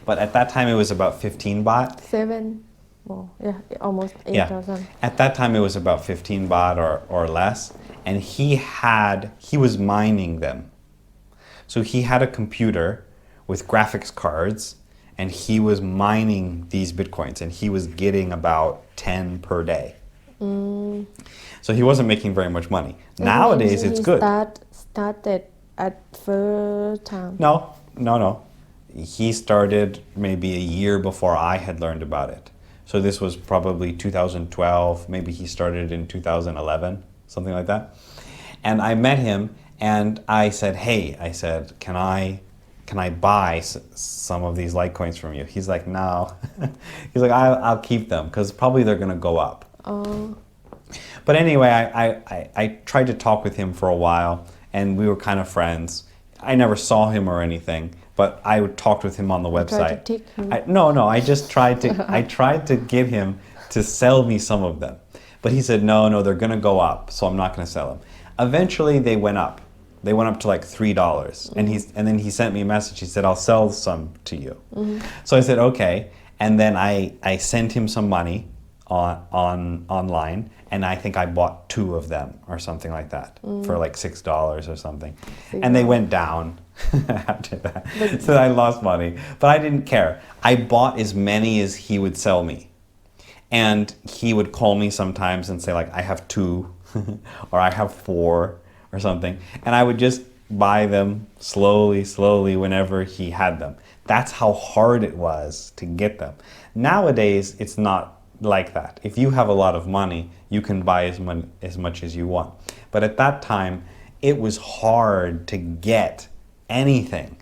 S1: But at that time it was about 15 baht.
S2: 7. Well, yeah, almost 8,000.
S1: Yeah. At that time it was about 15 baht or less, and he was mining them. So he had a computer with graphics cards, and he was mining these Bitcoins, and he was getting about 10 per day. So he wasn't making very much money. Nowadays it's good.
S2: Started at first time.
S1: No. He started maybe a year before I had learned about it. So this was probably 2012, maybe he started in 2011, something like that. And I met him, and I said, hey, can I buy some of these Litecoins from you? He's like, no. He's like, I'll keep them, because probably they're going to go up. But anyway, I tried to talk with him for a while, and we were kind of friends. I never saw him or anything, but I talked with him on the website.
S2: Tried to take him.
S1: No, I just tried to I tried to get him to sell me some of them. But he said, no, they're going to go up, so I'm not going to sell them. Eventually, they went up. They went up to like $3. And then he sent me a message. He said, I'll sell some to you. So I said, okay. And then I sent him some money online. And I think I bought 2 of them or something like that for like $6 or something. And they went down after that. So I lost money. But I didn't care. I bought as many as he would sell me. And he would call me sometimes and say like, I have 2 or I have 4 or something. And I would just buy them slowly whenever he had them. That's how hard it was to get them. Nowadays, it's not like that. If you have a lot of money, you can buy as much as you want. But at that time, it was hard to get anything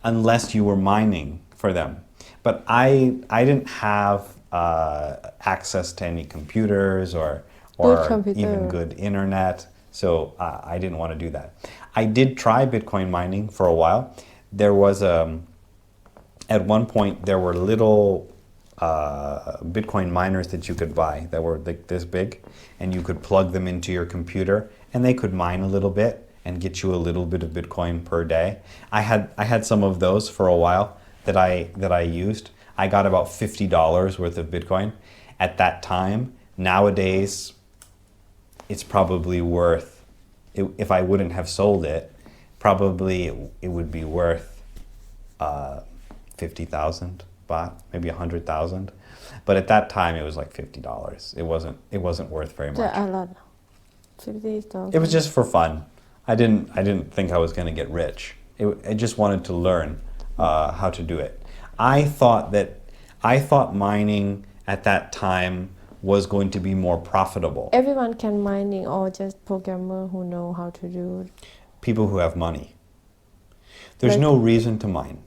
S1: unless you were mining for them. But I didn't have access to any computers or even good internet, so I didn't want to do that. I did try Bitcoin mining for a while. There was at one point there were little Bitcoin miners that you could buy that were like this big, and you could plug them into your computer, and they could mine a little bit and get you a little bit of Bitcoin per day. I had some of those for a while that I used. I got about $50 worth of Bitcoin at that time. Nowadays, it's probably worth, if I wouldn't have sold it, probably it would be worth 50,000 baht, maybe 100,000. But at that time, it was like $50. It wasn't worth very much.
S2: A lot. 50,000.
S1: It was just for fun. I didn't think I was going to get rich. I just wanted to learn how to do it. I thought mining at that time was going to be more profitable.
S2: Everyone can mining or just programmer who know how to do it.
S1: People who have money. There's no reason to mine.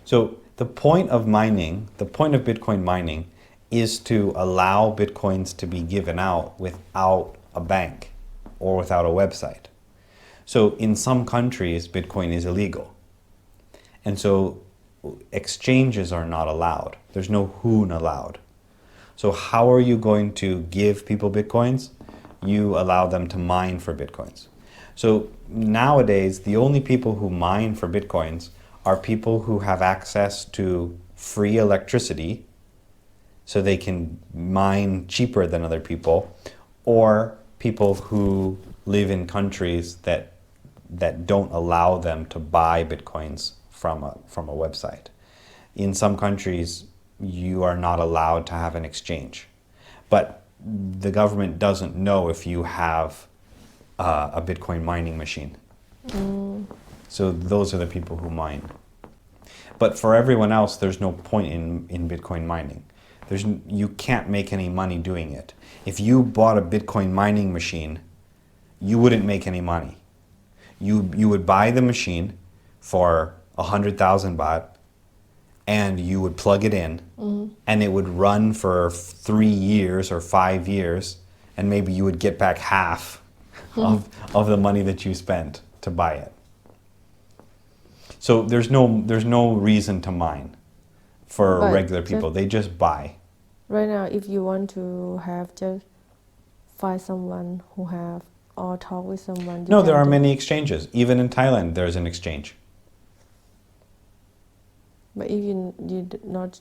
S1: So the point of mining, the point of Bitcoin mining, is to allow Bitcoins to be given out without a bank or without a website. So in some countries, Bitcoin is illegal. And so exchanges are not allowed. There's no hoon allowed. So how are you going to give people Bitcoins? You allow them to mine for Bitcoins. So nowadays, the only people who mine for Bitcoins are people who have access to free electricity so they can mine cheaper than other people, or people who live in countries that don't allow them to buy Bitcoins from a website. In some countries, you are not allowed to have an exchange. But the government doesn't know if you have a Bitcoin mining machine. So those are the people who mine. But for everyone else, there's no point in Bitcoin mining. You can't make any money doing it. If you bought a Bitcoin mining machine, you wouldn't make any money. You would buy the machine for 100,000 baht, and you would plug it in, and it would run for 3 years or 5 years, and maybe you would get back half of the money that you spent to buy it. So there's no reason to mine for regular people. They just buy.
S2: Right now, if you want to have just find someone who have or talk with someone.
S1: No, there are many exchanges. Even in Thailand, there's an exchange.
S2: But if you not,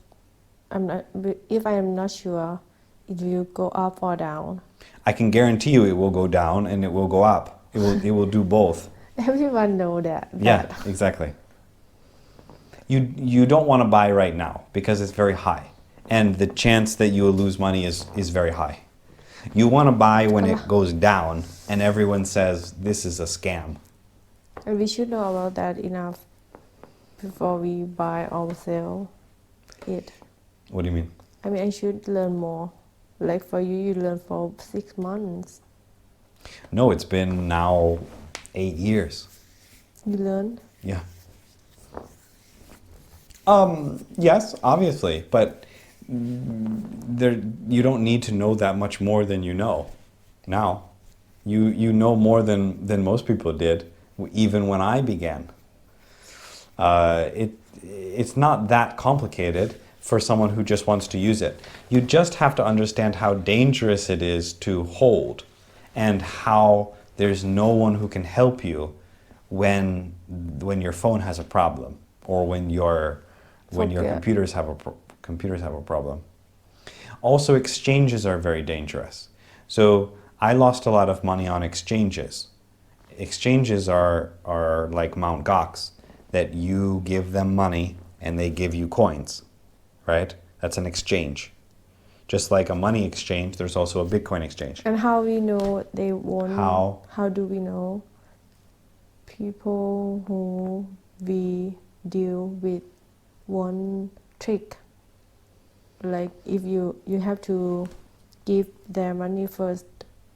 S2: if I am not sure, it will go up or down.
S1: I can guarantee you it will go down and it will go up. It will do both.
S2: Everyone know that.
S1: Yeah, exactly. You don't want to buy right now because it's very high, and the chance that you will lose money is very high. You want to buy when it goes down and everyone says this is a scam.
S2: And we should know about that enough before we buy or sell it.
S1: What do you mean?
S2: I mean, I should learn more. Like for you, you learn for 6 months.
S1: No, it's been now 8 years.
S2: You learned?
S1: Yeah. Yes, obviously, but you don't need to know that much more than you know now. You know more than most people did, even when I began. It's not that complicated. for someone who just wants to use it. You just have to understand how dangerous it is to hold and how there's no one who can help you when your phone has a problem or when your computers have a problem. Also, exchanges are very dangerous. So I lost a lot of money on exchanges. Exchanges are like Mt. Gox, that you give them money and they give you coins, right? That's an exchange. Just like a money exchange, there's also a Bitcoin exchange.
S2: And how we know they won?
S1: How?
S2: How do we know? People who we deal with one trick. Like if you have to give their money first,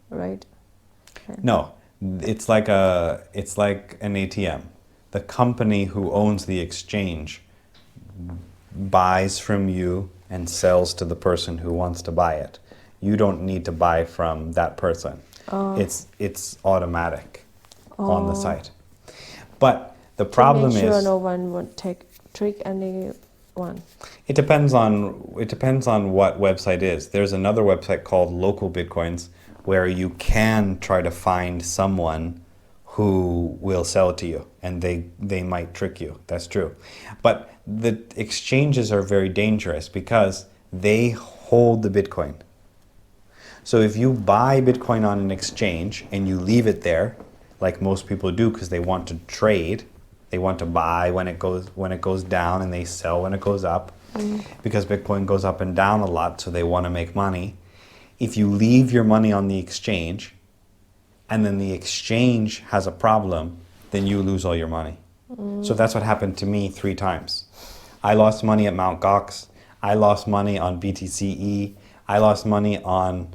S2: right?
S1: No, it's like an ATM. The company who owns the exchange buys from you and sells to the person who wants to buy it. You don't need to buy from that person. It's automatic on the site. But the problem
S2: to make sure
S1: is
S2: no one would trick anyone.
S1: it depends on what website is. There's another website called Local Bitcoins where you can try to find someone who will sell it to you, and they might trick you. That's true. But the exchanges are very dangerous because they hold the Bitcoin. So if you buy Bitcoin on an exchange and you leave it there, like most people do because they want to trade, they want to buy when it goes down and they sell when it goes up, because Bitcoin goes up and down a lot, so they want to make money. If you leave your money on the exchange and then the exchange has a problem, then you lose all your money. So that's what happened to me 3 times. I lost money at Mt. Gox. I lost money on BTCE. I lost money on,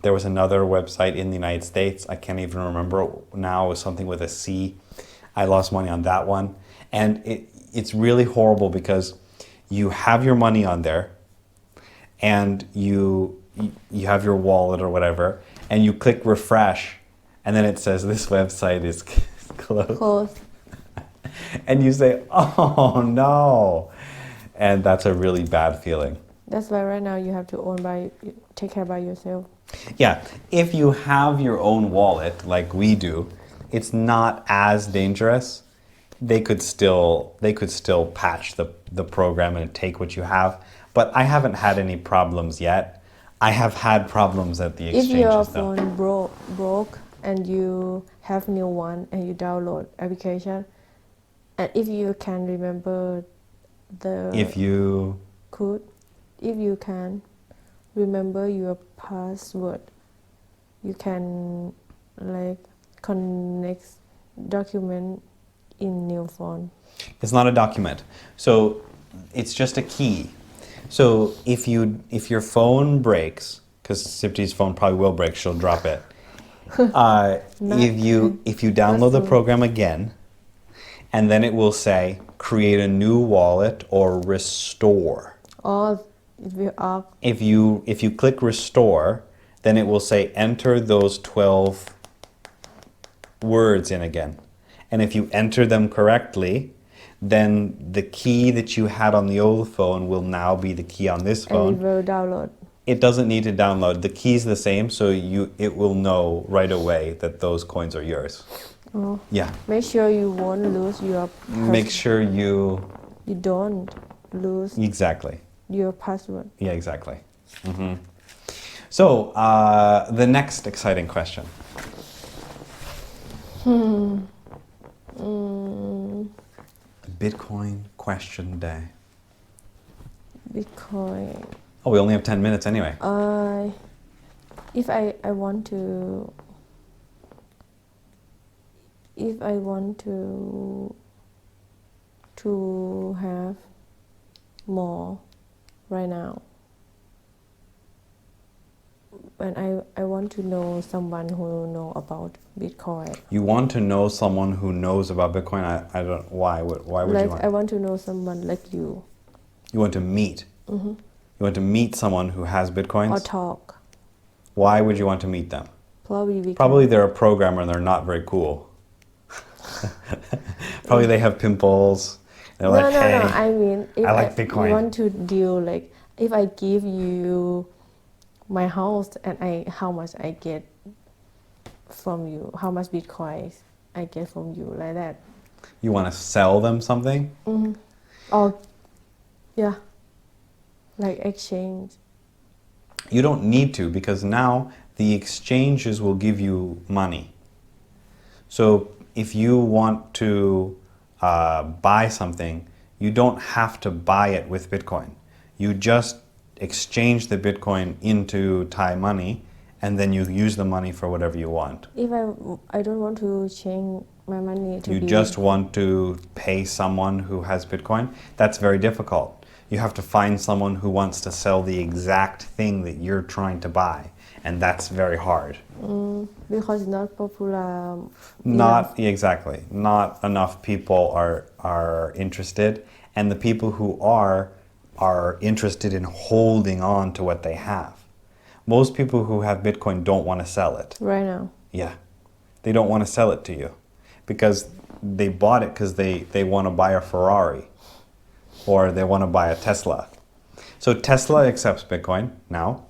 S1: there was another website in the United States. I can't even remember now. It was something with a C. I lost money on that one. And it's really horrible because you have your money on there and you have your wallet or whatever, and you click refresh, and then it says this website is closed. And you say, oh no. And that's a really bad feeling.
S2: That's why right now you have to take care by yourself.
S1: Yeah, if you have your own wallet like we do, it's not as dangerous. They could still patch the program and take what you have. But I haven't had any problems yet. I have had problems at the exchanges.
S2: If your
S1: though.
S2: phone broke and you have new one and you download application, and if you can remember if you can remember your password, you can like connect document in new phone.
S1: It's not a document. So it's just a key. So if your phone breaks, because Sipti's phone probably will break, she'll drop it. If you download the program again, and then it will say create a new wallet or restore.
S2: Or
S1: if you click restore, then it will say enter those 12 words in again. And if you enter them correctly, then the key that you had on the old phone will now be the key on this phone.
S2: And it will download.
S1: It doesn't need to download. The key's the same, so it will know right away that those coins are yours.
S2: Oh.
S1: Yeah.
S2: Make sure you won't lose your
S1: Make sure you
S2: don't lose
S1: exactly
S2: your password.
S1: Yeah, exactly. Mm-hmm. So the next exciting question. Bitcoin question day.
S2: Bitcoin.
S1: Oh, we only have 10 minutes anyway.
S2: If I want to have more right now, and I want to know someone who know about Bitcoin. You
S1: want to know someone who knows about Bitcoin? I don't. Why would you want?
S2: I want to know someone like you.
S1: You want to meet. Mm-hmm. You want to meet someone who has Bitcoins?
S2: Or talk.
S1: Why would you want to meet them?
S2: Probably
S1: they're a programmer and they're not very cool. Probably they have pimples They're
S2: No,
S1: like,
S2: no,
S1: hey,
S2: no. I mean, if
S1: I like Bitcoin.
S2: you want to deal like if I give you my house and how much I get from you, how much Bitcoin I get from you, like that.
S1: You want to sell them something?
S2: Or yeah, like exchange.
S1: You don't need to, because now the exchanges will give you money. So if you want to buy something, you don't have to buy it with Bitcoin. You just exchange the Bitcoin into Thai money, and then you use the money for whatever you want.
S2: If I don't want to change my money to
S1: You
S2: be
S1: just want to pay someone who has Bitcoin. That's very difficult. You have to find someone who wants to sell the exact thing that you're trying to buy, and that's very hard.
S2: because it's not popular.
S1: Not
S2: enough.
S1: exactly. Not enough people are interested, and the people who are interested in holding on to what they have. Most people who have Bitcoin don't want to sell it.
S2: Right now.
S1: Yeah. They don't want to sell it to you because they bought it because they want to buy a Ferrari or they want to buy a Tesla. So Tesla accepts Bitcoin now.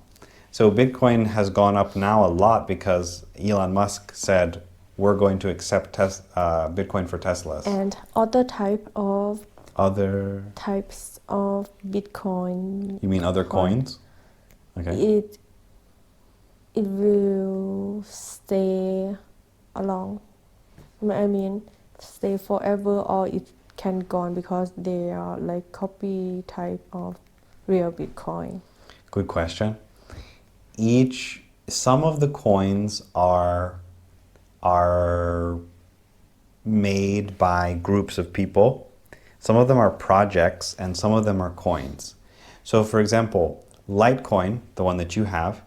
S1: So Bitcoin has gone up now a lot because Elon Musk said we're going to accept Bitcoin for Teslas.
S2: And other types of Bitcoin.
S1: You mean other coins? Okay.
S2: It will stay along. I mean, stay forever, or it can gone because they are like copy type of real Bitcoin.
S1: Good question. Some of the coins are made by groups of people. Some of them are projects and some of them are coins. So for example, Litecoin, the one that you have,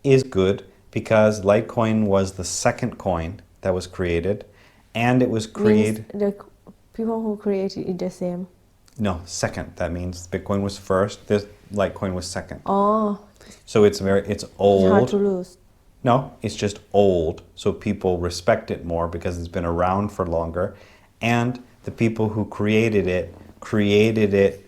S1: is good because Litecoin was the second coin that was created, and it was created...
S2: Means the people who created it the same.
S1: No, second. That means Bitcoin was first, this Litecoin was second.
S2: Oh,
S1: So it's old.
S2: it's hard to lose.
S1: No, it's just old, so people respect it more because it's been around for longer. And the people who created it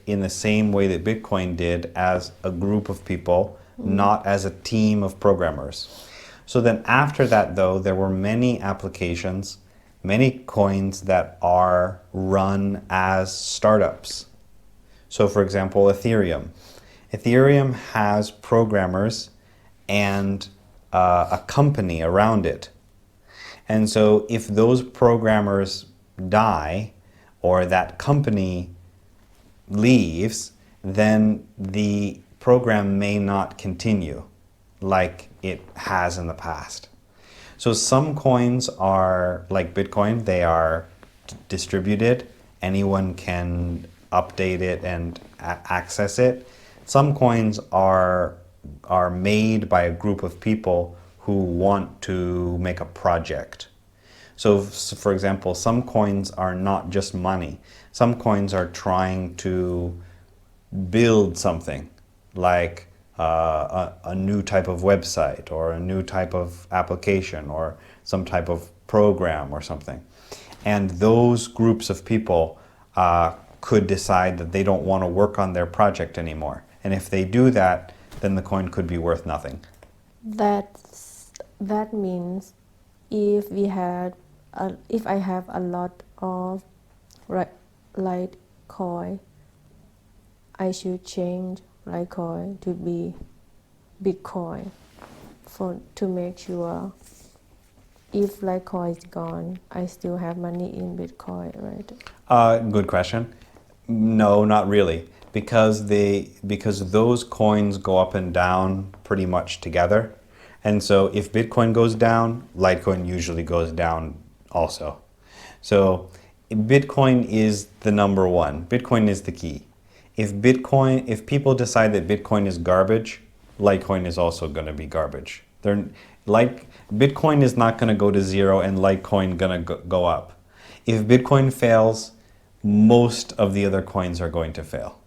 S1: in the same way that Bitcoin did, as a group of people, not as a team of programmers. So then after that, though, there were many applications, many coins that are run as startups. So for example, Ethereum. Ethereum has programmers and a company around it. And so if those programmers die or that company leaves, then the program may not continue like it has in the past. So some coins are like Bitcoin, they are distributed. Anyone can update it and access it. Some coins are made by a group of people who want to make a project. So for example, some coins are not just money. Some coins are trying to build something like a new type of website or a new type of application or some type of program or something. And those groups of people could decide that they don't want to work on their project anymore. And if they do that, then the coin could be worth nothing.
S2: That means if I have a lot of Litecoin, I should change Litecoin to be Bitcoin to make sure if Litecoin is gone, I still have money in Bitcoin, right?
S1: Good question. No, not really, because those coins go up and down pretty much together. And so if Bitcoin goes down, Litecoin usually goes down also. So Bitcoin is the number one. Bitcoin is the key. If people decide that Bitcoin is garbage, Litecoin is also going to be garbage. Bitcoin is not going to go to zero and Litecoin going to go up. If Bitcoin fails, most of the other coins are going to fail.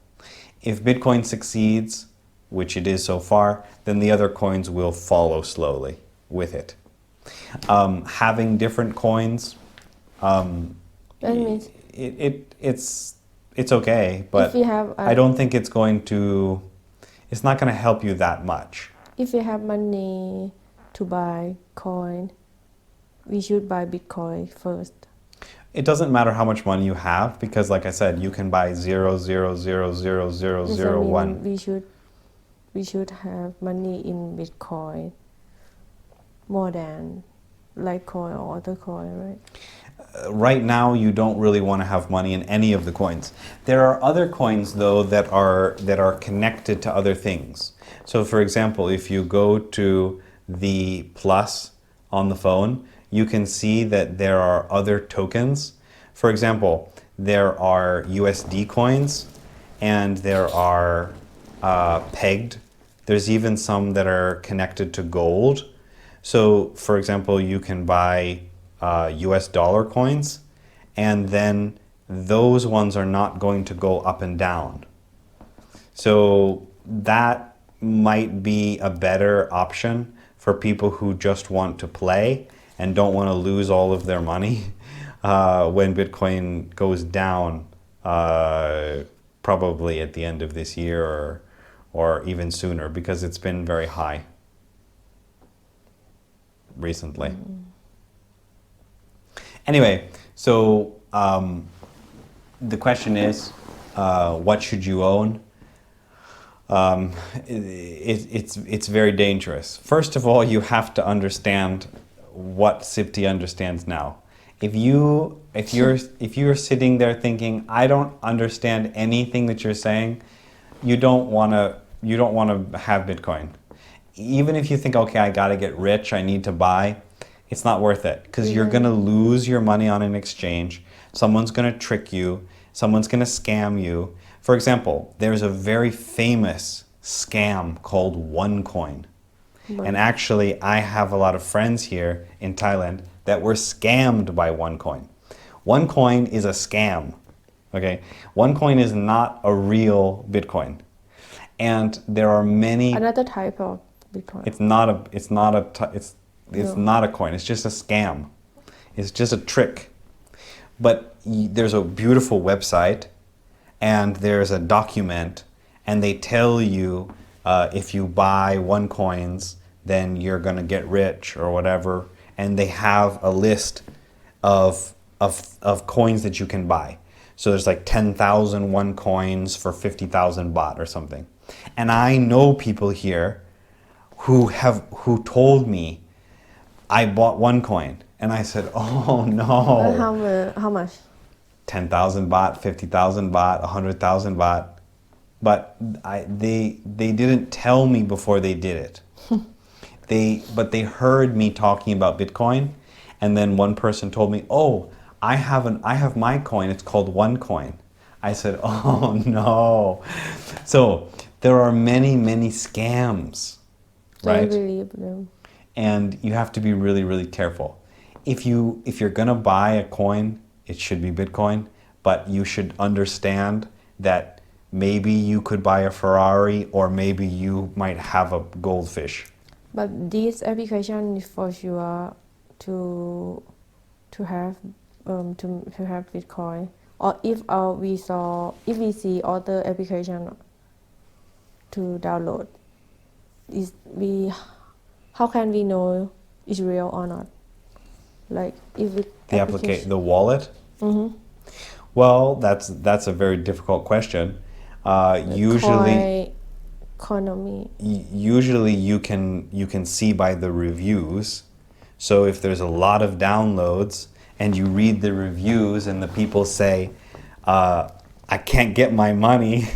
S1: If Bitcoin succeeds, which it is so far, then the other coins will follow slowly with it. Having different coins,
S2: That means
S1: it's okay, but
S2: if you have
S1: I don't think it's not going to help you that much.
S2: if you have money to buy coin, we should buy Bitcoin first.
S1: It doesn't matter how much money you have because, like I said, you can buy 0.0000001.
S2: We should have money in Bitcoin more than Litecoin or other coin, right?
S1: Right now, you don't really want to have money in any of the coins. There are other coins though that are connected to other things. So, for example, if you go to the plus on the phone, you can see that there are other tokens. For example, there are USD coins and there are pegged. There's even some that are connected to gold. So, for example, you can buy US dollar coins, and then those ones are not going to go up and down. So that might be a better option for people who just want to play and don't want to lose all of their money when Bitcoin goes down, probably at the end of this year or even sooner, because it's been very high recently. Anyway, so the question is, what should you own? It's very dangerous. First of all, you have to understand what Sipti understands now. If you're sitting there thinking, I don't understand anything that you're saying, you don't want to have Bitcoin. Even if you think, okay, I got to get rich, I need to buy, it's not worth it because you're going to lose your money on an exchange. Someone's going to trick you. Someone's going to scam you. For example, there's a very famous scam called OneCoin. And actually, I have a lot of friends here in Thailand that were scammed by OneCoin. OneCoin is a scam. Okay? OneCoin is not a real Bitcoin. And there are many...
S2: Another type of Bitcoin.
S1: It's not a coin. It's just a scam. It's just a trick. But there's a beautiful website and there's a document and they tell you if you buy OneCoins, then you're going to get rich or whatever. And they have a list of coins that you can buy. So there's like 10,000 OneCoins for 50,000 baht or something. And I know people here who told me, I bought OneCoin, and I said, "Oh no!"
S2: How much?
S1: 10,000 baht, 50,000 baht, 100,000 baht. But they didn't tell me before they did it. But they heard me talking about Bitcoin, and then one person told me, "Oh, I have my coin. It's called OneCoin." I said, "Oh no!" So there are many scams, right?
S2: I believe them.
S1: And you have to be really, really careful. If you're gonna buy a coin, it should be Bitcoin, but you should understand that maybe you could buy a Ferrari or maybe you might have a goldfish.
S2: But this application is for sure to have Bitcoin. Or if we see other application to download, how can we know it's real or not? Like if it
S1: The wallet? Mm-hmm. Well, that's a very difficult question. Usually you can see by the reviews. So if there's a lot of downloads and you read the reviews and the people say, I can't get my money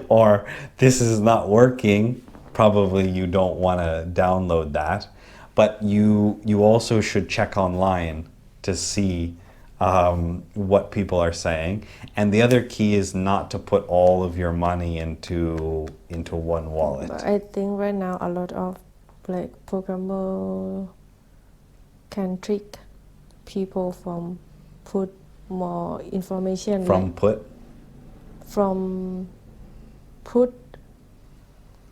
S1: or this is not working, probably you don't want to download that. But you also should check online to see what people are saying. And the other key is not to put all of your money into one wallet.
S2: But I think right now a lot of programmer can trick people from put more information. From put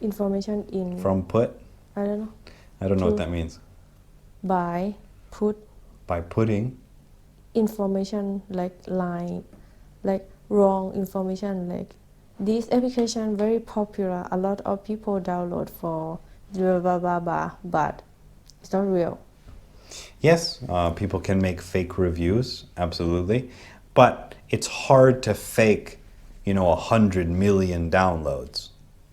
S2: information in.
S1: From put?
S2: I don't know.
S1: I don't know what that means.
S2: By putting
S1: information
S2: information like line, like wrong information like this application very popular. A lot of people download for blah blah blah blah, but it's not real.
S1: Yes, people can make fake reviews, absolutely. But it's hard to fake, 100 million downloads.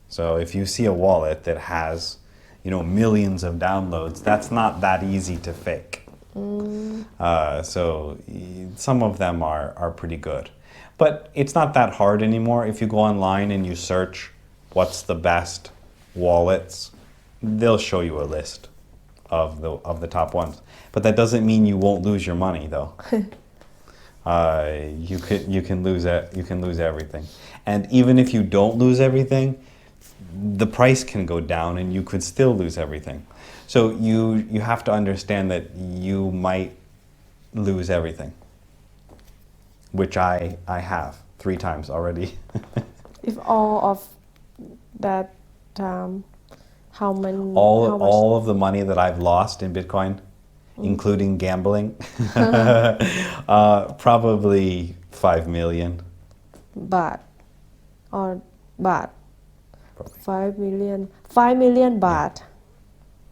S1: So if you see a wallet that has, millions of downloads, that's not that easy to fake. So some of them are pretty good. But it's not that hard anymore. If you go online and you search what's the best wallets, they'll show you a list of the top ones. But that doesn't mean you won't lose your money, though. You can lose everything. And even if you don't lose everything, the price can go down and you could still lose everything. So you have to understand that you might lose everything, which I have 3 times already.
S2: If all of that, how much?
S1: All of the money that I've lost in Bitcoin, including gambling, probably 5 million.
S2: Baht or baht?
S1: Probably.
S2: 5 million. 5 million baht.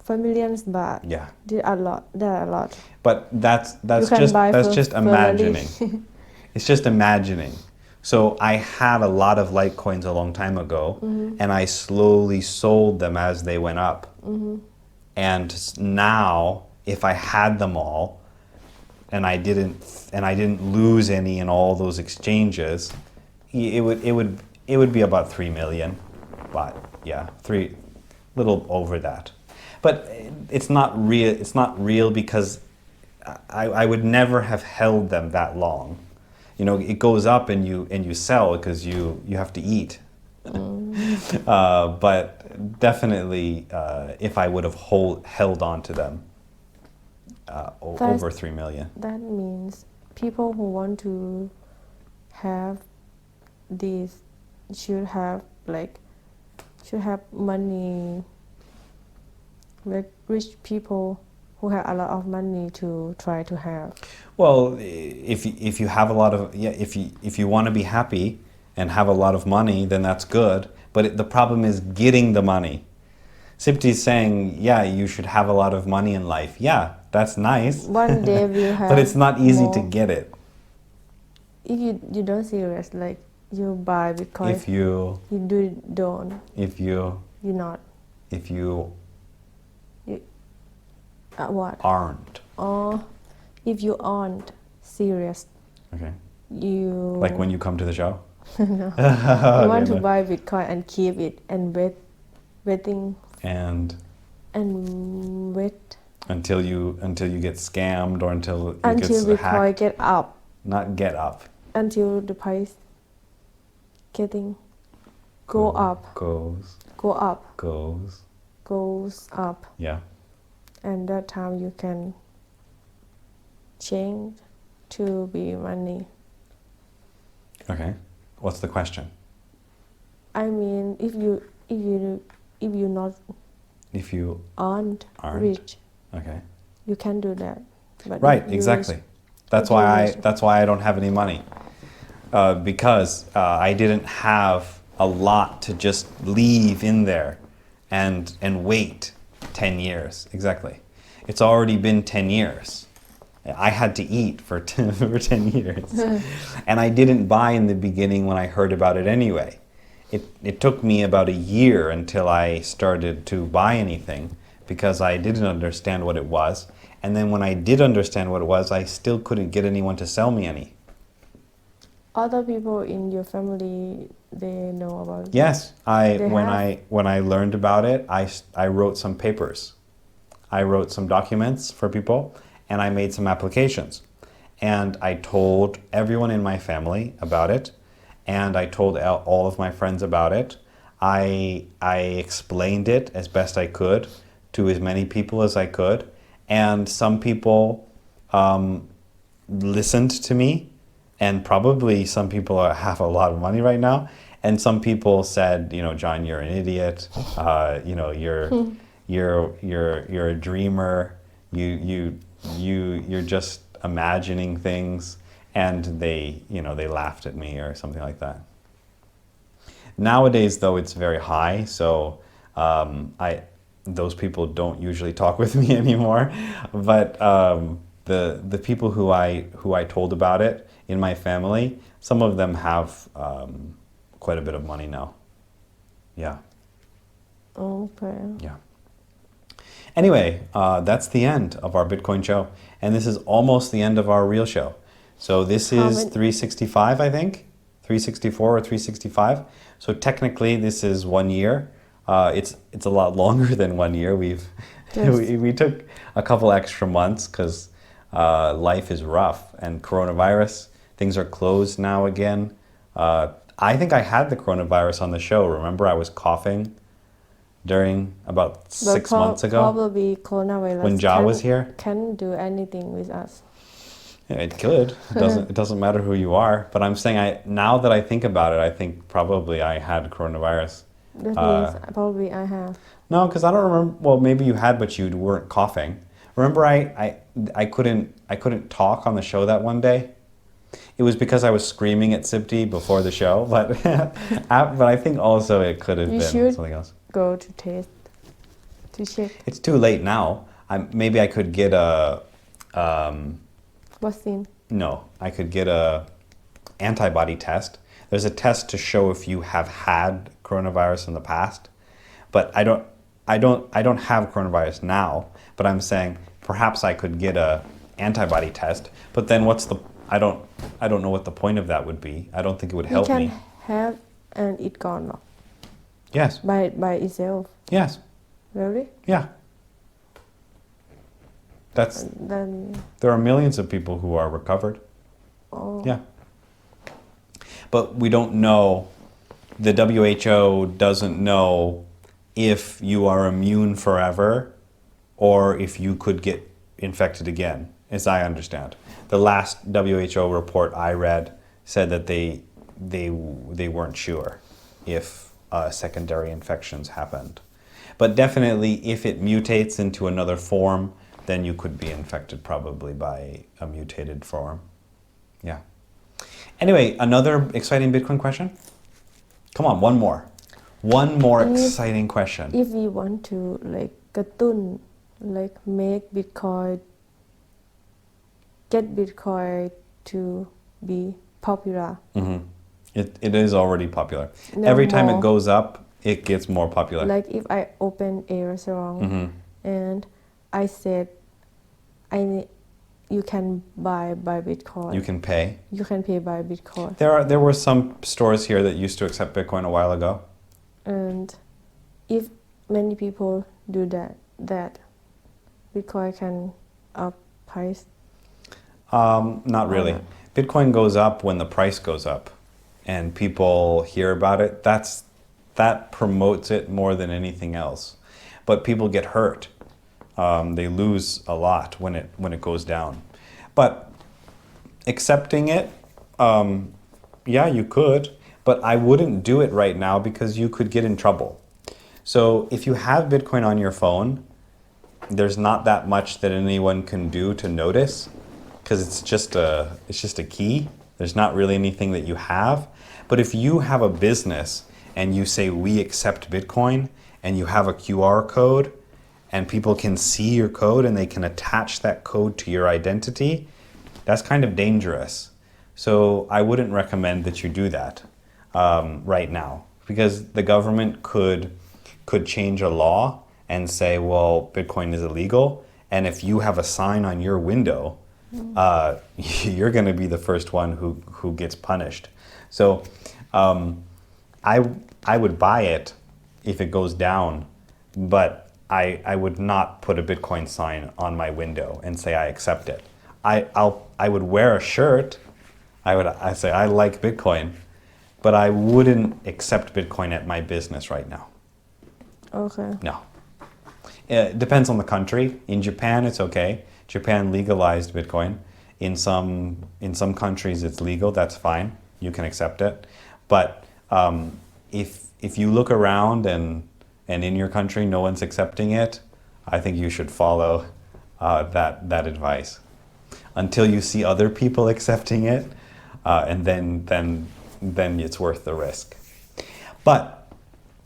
S2: 5 million baht.
S1: Yeah.
S2: Did a lot. That a lot.
S1: But that's
S2: can buy
S1: just
S2: Ferrari.
S1: imagining. It's just imagining. So I had a lot of Litecoins a long time ago, and I slowly sold them as they went up. And now, if I had them all, and I didn't lose any in all those exchanges, it would be about 3 million. But yeah, little over that. But it's not real. It's not real because I would never have held them that long. It goes up and you sell because you have to eat. But definitely, if I would have held on to them, over 3 million.
S2: That means people who want to have these should have money, like rich people who have a lot of money to try to have.
S1: Well, if you have a lot of if you want to be happy and have a lot of money, then that's good. But the problem is getting the money. Sipti is saying, yeah, you should have a lot of money in life. Yeah, that's nice.
S2: One day we'll have.
S1: But it's not easy
S2: more.
S1: to get it.
S2: If you don't serious, like you buy Bitcoin.
S1: If you
S2: don't.
S1: If you
S2: You not.
S1: If you
S2: What?
S1: aren't.
S2: Or if you aren't serious,
S1: Okay.
S2: you.
S1: Like when you come to the show?
S2: No. You want to buy Bitcoin and keep it and waiting
S1: And
S2: wait
S1: until you get scammed or until it gets
S2: Bitcoin
S1: hacked.
S2: get up.
S1: Not get up.
S2: Until the price go up.
S1: Goes
S2: up.
S1: Yeah.
S2: And that time you can change to be money.
S1: Okay. What's the question?
S2: I mean, if you not
S1: If you
S2: aren't
S1: aren't
S2: rich,
S1: okay.
S2: you can do that. But
S1: Right,
S2: if you
S1: exactly.
S2: rich-
S1: That's
S2: if you
S1: why
S2: rich-
S1: that's why I don't have any money. Because I didn't have a lot to just leave in there and wait 10 years. Exactly. It's already been 10 years. I had to eat for 10 years. And I didn't buy in the beginning when I heard about it anyway. It took me about a year until I started to buy anything because I didn't understand what it was. And then when I did understand what it was, I still couldn't get anyone to sell me any.
S2: Other people in your family, they know about it.
S1: Yes, when I learned about it, I wrote some papers. I wrote some documents for people, and I made some applications. And I told everyone in my family about it, and I told all of my friends about it. I explained it as best I could to as many people as I could, and some people listened to me, and probably some people have a lot of money right now, and some people said, John, you're an idiot. You're a dreamer. You're just imagining things. and they laughed at me or something like that. Nowadays, though, it's very high, so those people don't usually talk with me anymore. But the people who I told about it in my family, some of them have quite a bit of money now. Yeah.
S2: Okay.
S1: Yeah. Anyway, that's the end of our Bitcoin show, and this is almost the end of our real show. So this is 365, I think, 364 or 365. So technically, this is 1 year. It's a lot longer than 1 year. We took a couple extra months because life is rough and coronavirus. Things are closed now again. I think I had the coronavirus on the show. Remember, I was coughing during about 6 months ago.
S2: Probably coronavirus
S1: when Ja was here.
S2: Can't do anything with us.
S1: Yeah, it could. It doesn't matter who you are. But I'm saying now that I think about it, I think probably I had coronavirus.
S2: That means probably I have.
S1: No, because I don't remember. Well, maybe you had, but you weren't coughing. Remember, I couldn't talk on the show that one day. It was because I was screaming at Sipti before the show, but I think also it could have been something else.
S2: Go to test to check.
S1: It's too late now. Maybe I could get a.
S2: Vaccine.
S1: No, I could get a antibody test. There's a test to show if you have had coronavirus in the past, but I don't have coronavirus now. But I'm saying perhaps I could get a antibody test. But then I don't know what the point of that would be. I don't think it would help me.
S2: You can have and it gone no?
S1: Yes.
S2: By itself.
S1: Yes.
S2: Really?
S1: Yeah.
S2: Then.
S1: There are millions of people who are recovered.
S2: Oh.
S1: Yeah. But we don't know. The WHO doesn't know if you are immune forever or if you could get infected again, as I understand. The last WHO report I read said that they weren't sure if secondary infections happened. But definitely if it mutates into another form, then you could be infected probably by a mutated form. Yeah. Anyway, another exciting Bitcoin question? Come on, one more. One more exciting question.
S2: If we want to get Bitcoin, get Bitcoin to be popular.
S1: Mm-hmm. It is already popular. Every time it goes up, it gets more popular.
S2: Like if I open a restaurant and I said, you can buy by Bitcoin.
S1: You can pay.
S2: You can pay by Bitcoin.
S1: There were some stores here that used to accept Bitcoin a while ago.
S2: And if many people do that Bitcoin can up price?
S1: Not really. Bitcoin goes up when the price goes up and people hear about it. That promotes it more than anything else. But people get hurt. They lose a lot when it goes down. But accepting it, yeah, you could, but I wouldn't do it right now because you could get in trouble. So if you have Bitcoin on your phone, there's not that much that anyone can do to notice because it's just a key. There's not really anything that you have. But if you have a business and you say we accept Bitcoin and you have a QR code, and people can see your code and they can attach that code to your identity, that's kind of dangerous. So I wouldn't recommend that you do that right now because the government could change a law and say, well, Bitcoin is illegal. And if you have a sign on your window, you're going to be the first one who gets punished. So I would buy it if it goes down, but I would not put a Bitcoin sign on my window and say I accept it. I would wear a shirt. I say I like Bitcoin, but I wouldn't accept Bitcoin at my business right now.
S2: Okay.
S1: No. It depends on the country. In Japan, it's okay. Japan legalized Bitcoin. In some countries, it's legal. That's fine. You can accept it. But if you look around and in your country no one's accepting it, I think you should follow that advice. until you see other people accepting it, and then it's worth the risk. But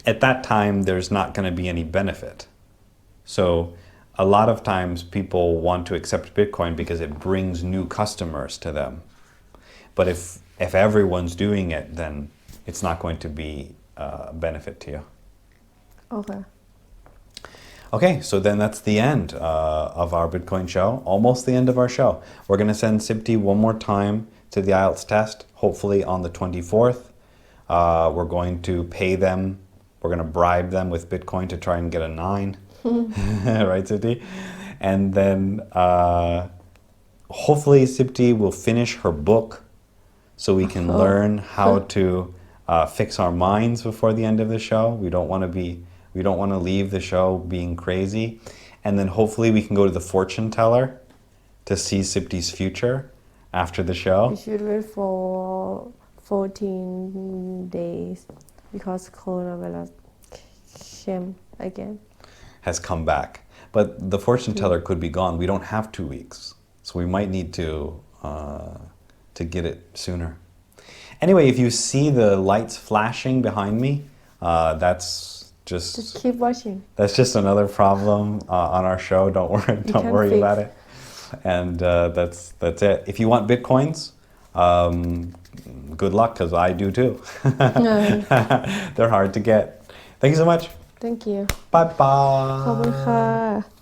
S1: at that time, there's not going to be any benefit. So a lot of times people want to accept Bitcoin because it brings new customers to them. But if everyone's doing it, then it's not going to be a benefit to you.
S2: Okay.
S1: Okay, so then that's the end of our Bitcoin show. Almost the end of our show. We're going to send Sipti one more time to the IELTS test, hopefully on the 24th. We're going to pay them. We're going to bribe them with Bitcoin to try and get a 9. Right, Sipti? And then hopefully Sipti will finish her book so we can learn how to fix our minds before the end of the show. We don't want to leave the show being crazy. And then hopefully we can go to the fortune teller to see Sipti's future after the show.
S2: We should wait for 14 days because coronavirus came again.
S1: Has come back. But the fortune teller could be gone. We don't have 2 weeks. So we might need to get it sooner. Anyway, if you see the lights flashing behind me, that's
S2: Just keep watching.
S1: That's just another problem on our show. Don't worry about it. And that's it. If you want Bitcoins, good luck, because I do too. They're hard to get. Thank you so much.
S2: Thank you.
S1: Bye bye.
S2: ขอบคุณค่ะ